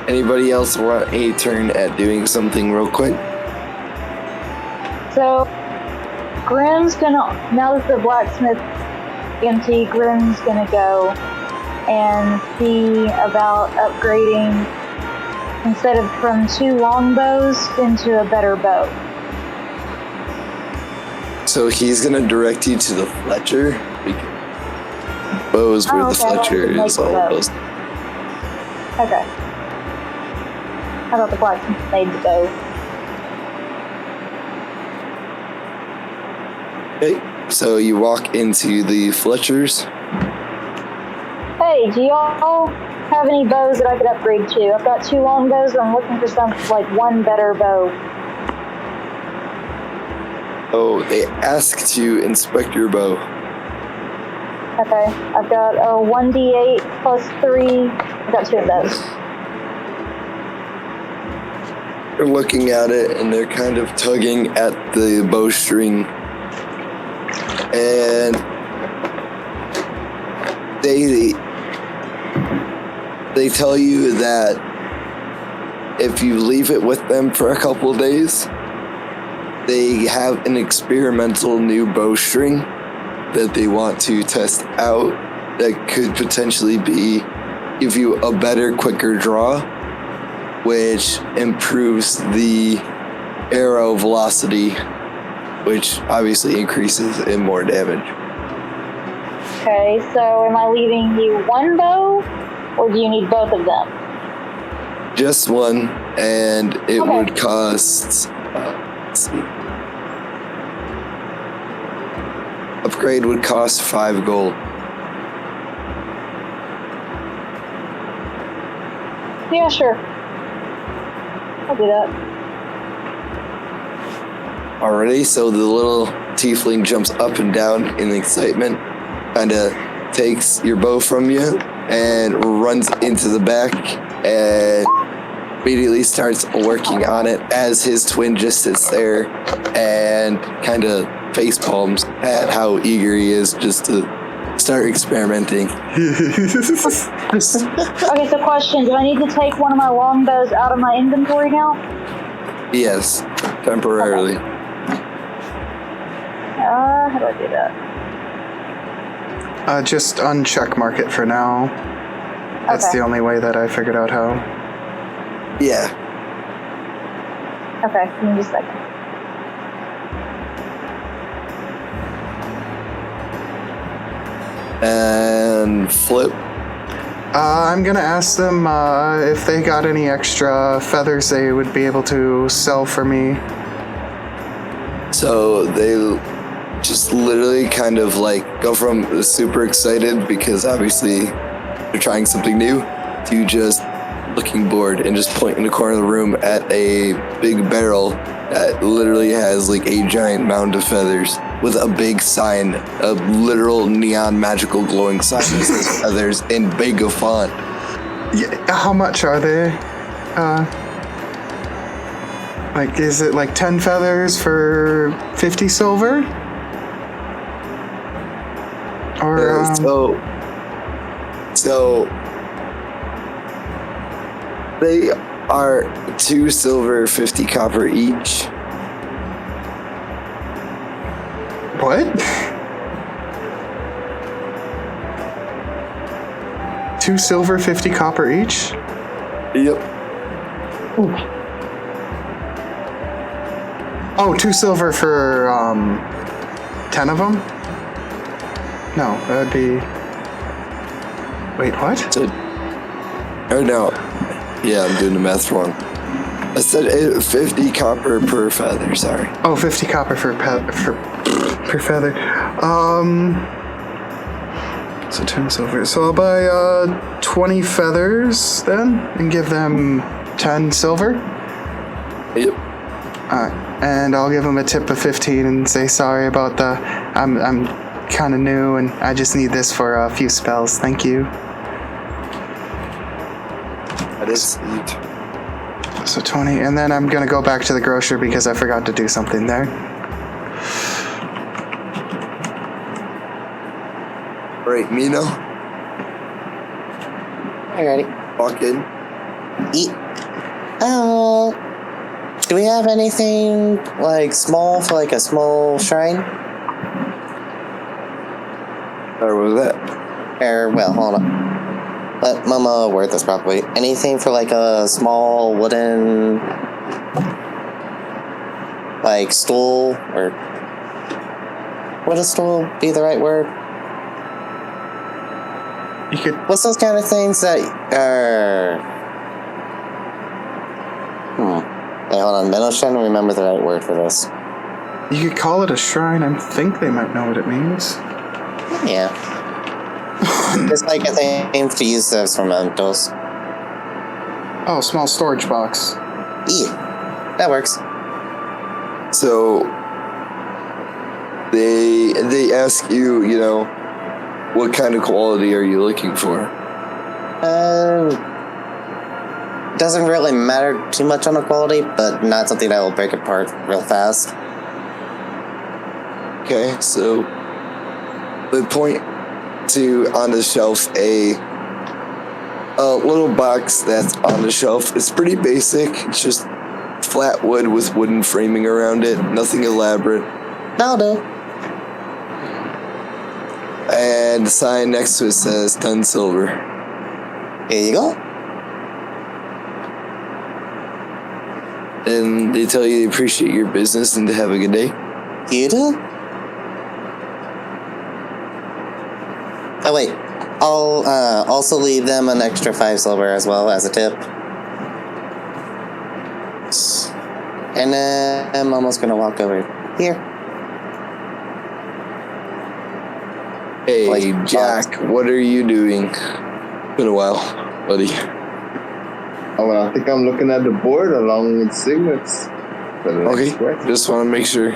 Anybody else want a turn at doing something real quick? So, Grim's gonna, now that the blacksmith empty, Grim's gonna go and see about upgrading, instead of from 2 longbows, into a better bow. So he's gonna direct you to the Fletcher. Bows where the Fletcher is all those. Okay. I thought the blacksmith made the bow. Okay, so you walk into the Fletchers. Hey, do y'all have any bows that I could upgrade to. I've got 2 long bows, and I'm looking for some, like, 1 better bow. Oh, they ask to inspect your bow. Okay, I've got a 1d8 plus 3. I've got 2 of those. They're looking at it and they're kind of tugging at the bowstring. And they tell you that if you leave it with them for a couple days, they have an experimental new bowstring that they want to test out that could potentially give you a better, quicker draw, which improves the arrow velocity, which obviously increases in more damage. Okay, so am I leaving you 1 bow, or do you need both of them? Just one, and it would cost, let's see. Upgrade would cost 5 gold. Yeah, sure. I'll do that. Alrighty, so the little tiefling jumps up and down in excitement, kind of takes your bow from you and runs into the back and immediately starts working on it as his twin just sits there and kind of face palms at how eager he is just to start experimenting. Okay, so question, do I need to take one of my longbows out of my inventory now? Yes, temporarily. Okay. How do I do that? Just uncheck mark it for now. That's Okay. the only way that I figured out how. Yeah. Okay, give me just a second. And Flip. I'm gonna ask them if they got any extra feathers they would be able to sell for me. So they just literally kind of like go from super excited because obviously they're trying something new to just looking bored and just point in the corner of the room at a big barrel that literally has like a giant mound of feathers with a big sign, a literal neon magical glowing sign that says feathers in big font. Yeah, how much are they? Like, is it like 10 feathers for 50 silver? Or, So they are 2 silver, 50 copper each. what? 2 silver, 50 copper each? Yep. Ooh. Oh, 2 silver for 10 of them? No, that would be. Wait, what? Or no. Yeah, I'm doing the math wrong. I said 50 copper per feather, sorry. Oh, 50 copper per feather. So 10 silver. So I'll buy 20 feathers then and give them 10 silver. Yep. And I'll give them a tip of 15 and say sorry about the. I'm kind of new and I just need this for a few spells. Thank you. That is neat. So 20, and then I'm gonna go back to the grocer because I forgot to do something there. Alright, Mino, Alrighty. walk in. Do we have anything like small for like a small shrine? Or was that? Or well, hold on. Let Mama word this properly. Anything for like a small wooden like stool, or would a stool be the right word? You could. What's those kind of things that are? Wait, hold on. I was trying to remember the right word for this. You could call it a shrine. I think they might know what it means. Yeah. Just like a thing to use those for mementos. Oh, small storage box. Yeah, that works. So they ask you, you know, what kind of quality are you looking for? Doesn't really matter too much on the quality, but not something that will break apart real fast. Okay, so they point to on the shelf a little box that's on the shelf. It's pretty basic. It's just flat wood with wooden framing around it. Nothing elaborate. That'll do. And the sign next to it says 10 silver. Here you go. And they tell you they appreciate your business and to have a good day. You do? Oh wait, I'll also leave them an extra 5 silver as well as a tip. And then I'm almost gonna walk over here. Hey, Jack, what are you doing? Been a while, buddy. Oh, well, I think I'm looking at the board along with signets. Okay, just want to make sure.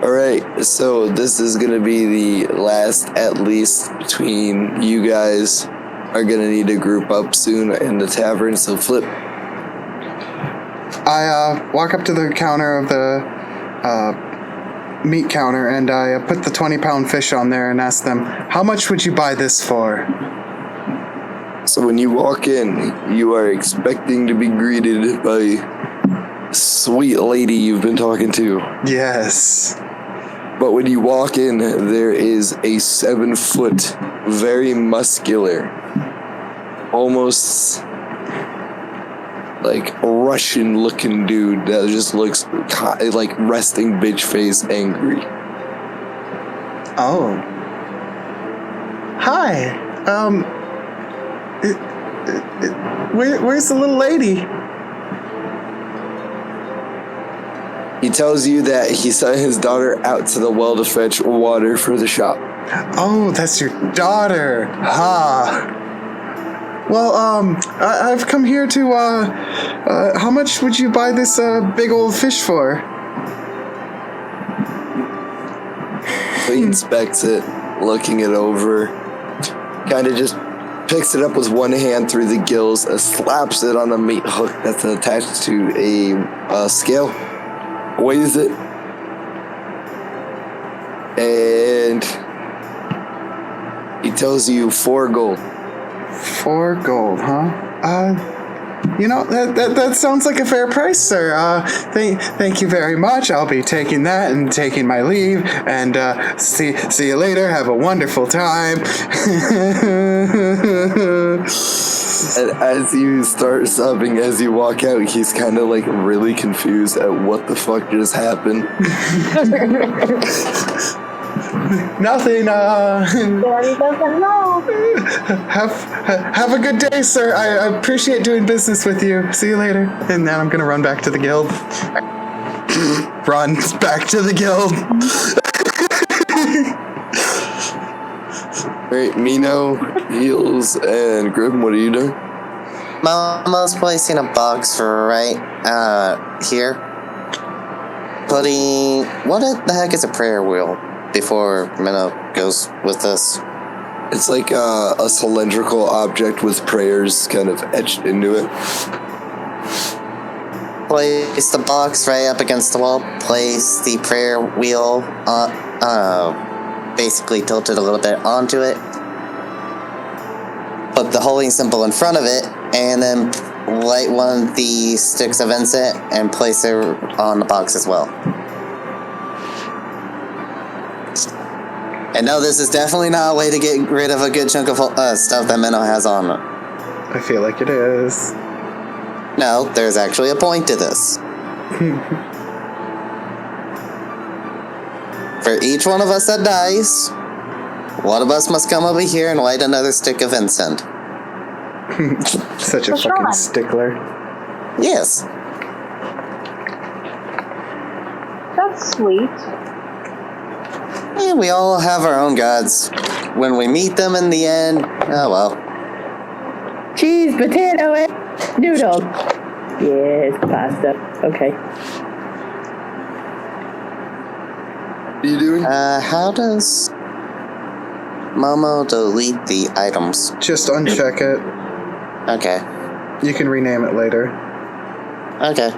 Alright, so this is going to be the last, at least, between you guys are going to need to group up soon in the tavern, so Flip. I walk up to the counter of the meat counter and I put the 20-pound fish on there and ask them, how much would you buy this for? So when you walk in, you are expecting to be greeted by a sweet lady you've been talking to. Yes. But when you walk in, there is a 7-foot, very muscular, almost like Russian-looking dude that just looks like resting bitch face angry. Oh. Hi. Where's the little lady? He tells you that he sent his daughter out to the well to fetch water for the shop. Oh, that's your daughter. Ha. Well, I've come here to, how much would you buy this, big old fish for? He inspects it, looking it over, kind of just picks it up with one hand through the gills, slaps it on a meat hook that's attached to a scale, weighs it, and he tells you 4 gold. 4 gold, huh? That sounds like a fair price, sir. Thank you very much. I'll be taking that and taking my leave. And see you later. Have a wonderful time. And as you start sobbing as you walk out, he's kind of like really confused at what the fuck just happened. Nothing. Daddy doesn't know. Have a good day, sir. I appreciate doing business with you. See you later. And then I'm gonna run back to the guild. Run back to the guild. Alright, Mino, Heels, and Grim, what are you doing? Mama's placing a box right here. Putting... What the heck is a prayer wheel before Minnow goes with this? It's like a cylindrical object with prayers kind of etched into it. Place the box right up against the wall. Place the prayer wheel basically tilted a little bit onto it. Put the holy symbol in front of it, and then light one of the sticks of incense and place it on the box as well. And no, this is definitely not a way to get rid of a good chunk of stuff that Minnow has on it. I feel like it is. No, there's actually a point to this. For each one of us that dies, one of us must come over here and light another stick of incense. Such a fucking stickler. Yes. That's sweet. Yeah, we all have our own gods. When we meet them in the end, oh well. Cheese, potato, and noodles. Yes, pasta. Okay. What are you doing? How does Momo delete the items? Just uncheck it. Okay. You can rename it later. Okay.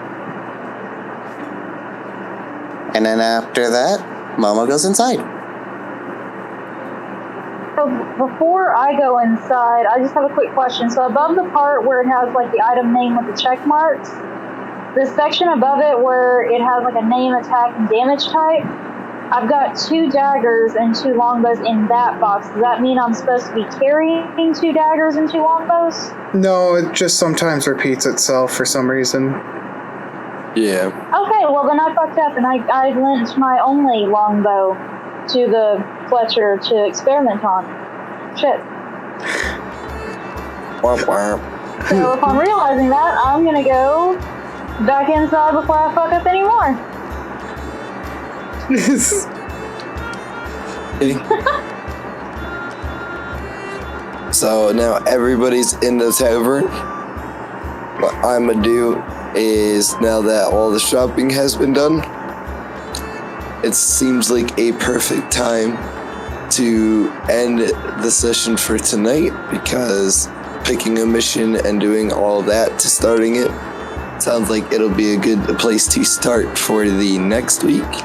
And then after that, Momo goes inside. So before I go inside, I just have a quick question. So above the part where it has like the item name with the check marks, the section above it where it has like a name, attack, and damage type, I've got 2 daggers and 2 longbows in that box. Does that mean I'm supposed to be carrying 2 daggers and 2 longbows? No, it just sometimes repeats itself for some reason. Yeah. Okay, well then I fucked up and I lent my only longbow to the Fletcher to experiment on. Shit. Womp womp. So if I'm realizing that, I'm gonna go back inside before I fuck up anymore. So now everybody's in the tavern. What I'm gonna do is, now that all the shopping has been done, it seems like a perfect time to end the session for tonight, because picking a mission and doing all that to starting it sounds like it'll be a good place to start for the next week.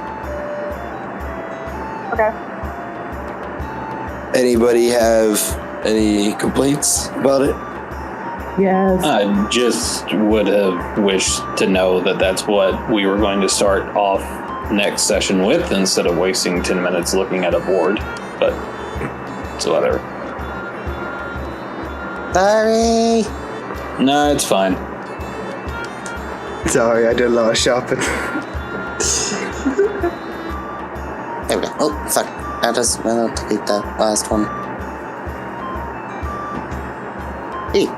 Okay. Anybody have any complaints about it? Yes. I just would have wished to know that that's what we were going to start off next session with, instead of wasting 10 minutes looking at a board. But it's whatever. Sorry. No, it's fine. Sorry, I did a lot of shopping. There we go. Oh, fuck. I'll delete that last one. Hey.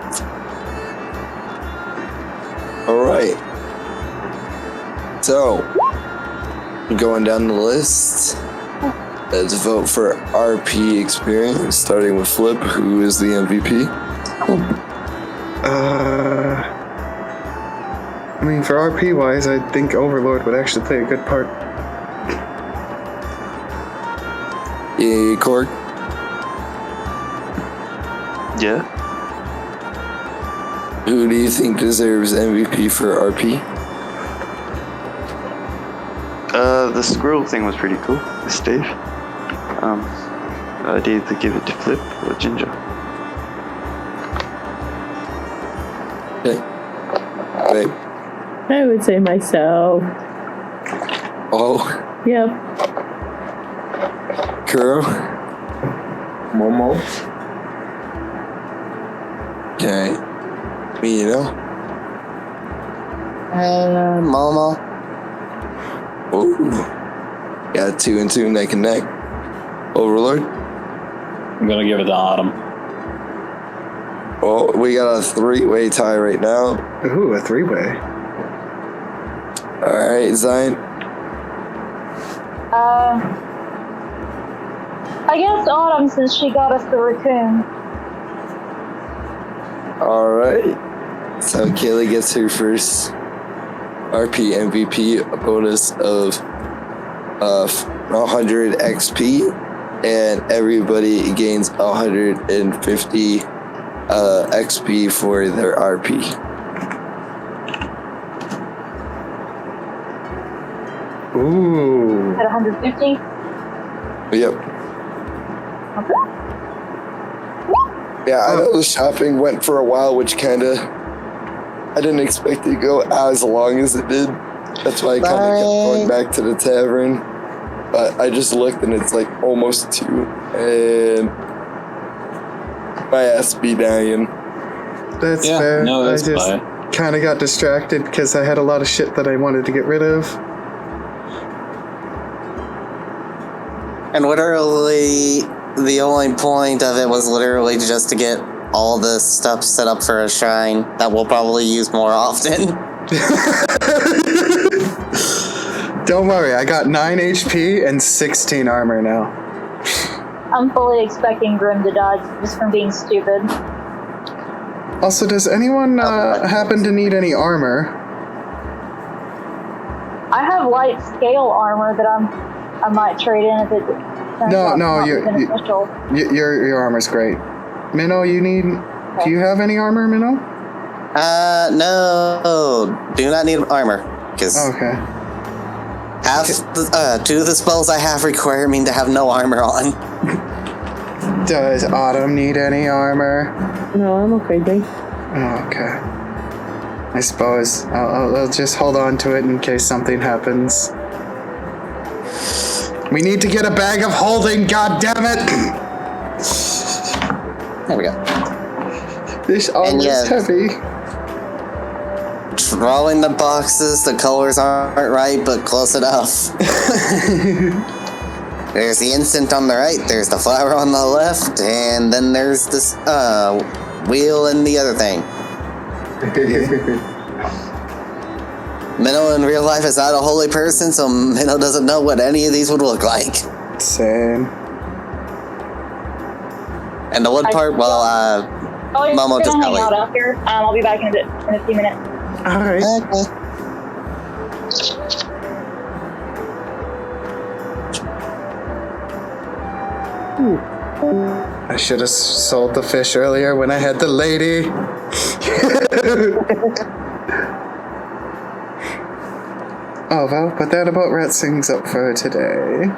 Alright. So, going down the list, let's vote for RP experience, starting with Flip, who is the MVP. I mean, for RP wise, I think Overlord would actually play a good part. Yeah, Korg. Yeah. Who do you think deserves MVP for RP? The squirrel thing was pretty cool with Steve. I'd either give it to Flip or Ginger. Okay. Babe. I would say myself. Oh, Yep. Kuro. Momo. Okay. Me, you know? Momo. Ooh. Got 2 and 2 neck and neck. Overlord. I'm going to give it to Autumn. Oh, we got a 3-way tie right now. Ooh, a 3-way. Alright, Zion. I guess Autumn, since she got us the raccoon. Alright. So Kaylee gets her first RP MVP, a bonus of 100 XP, and everybody gains 150 XP for their RP. Ooh. At 150? Yep. Okay. Yeah, I know the shopping went for a while, which kind of, I didn't expect it to go as long as it did. That's why I kind of kept going back to the tavern. But I just looked and it's like almost 2, and my ass be dying. That's Yeah, fair. no, that's I just fine. kind of got distracted because I had a lot of shit that I wanted to get rid of. And literally, the only point of it was literally just to get all this stuff set up for a shrine that we'll probably use more often. Don't worry, I got 9 HP and 16 armor now. I'm fully expecting Grim to die just from being stupid. Also, does anyone happen to need any armor? I have light scale armor that I might trade in if it turns out not beneficial. Your armor's great. Minnow, you need... Okay. Do you have any armor, Minnow? No. Do not need armor. Okay. Two of the spells I have require me to have no armor on. Does Autumn need any armor? No, I'm okay, thanks. Oh, okay. I suppose I'll just hold on to it in case something happens. We need to get a bag of holding, god damn it! There we go. This armor is heavy. Drawing the boxes, the colors aren't right, but close enough. There's the instant on the right, there's the flower on the left, and then there's this wheel and the other thing. Minnow in real life is not a holy person, so Minnow doesn't know what any of these would look like. Same. And the wood part, Momo just got out after. I'll be back in a few minutes. Alright. Okay. I should have sold the fish earlier when I had the lady. Oh well, but that about wraps things up for today.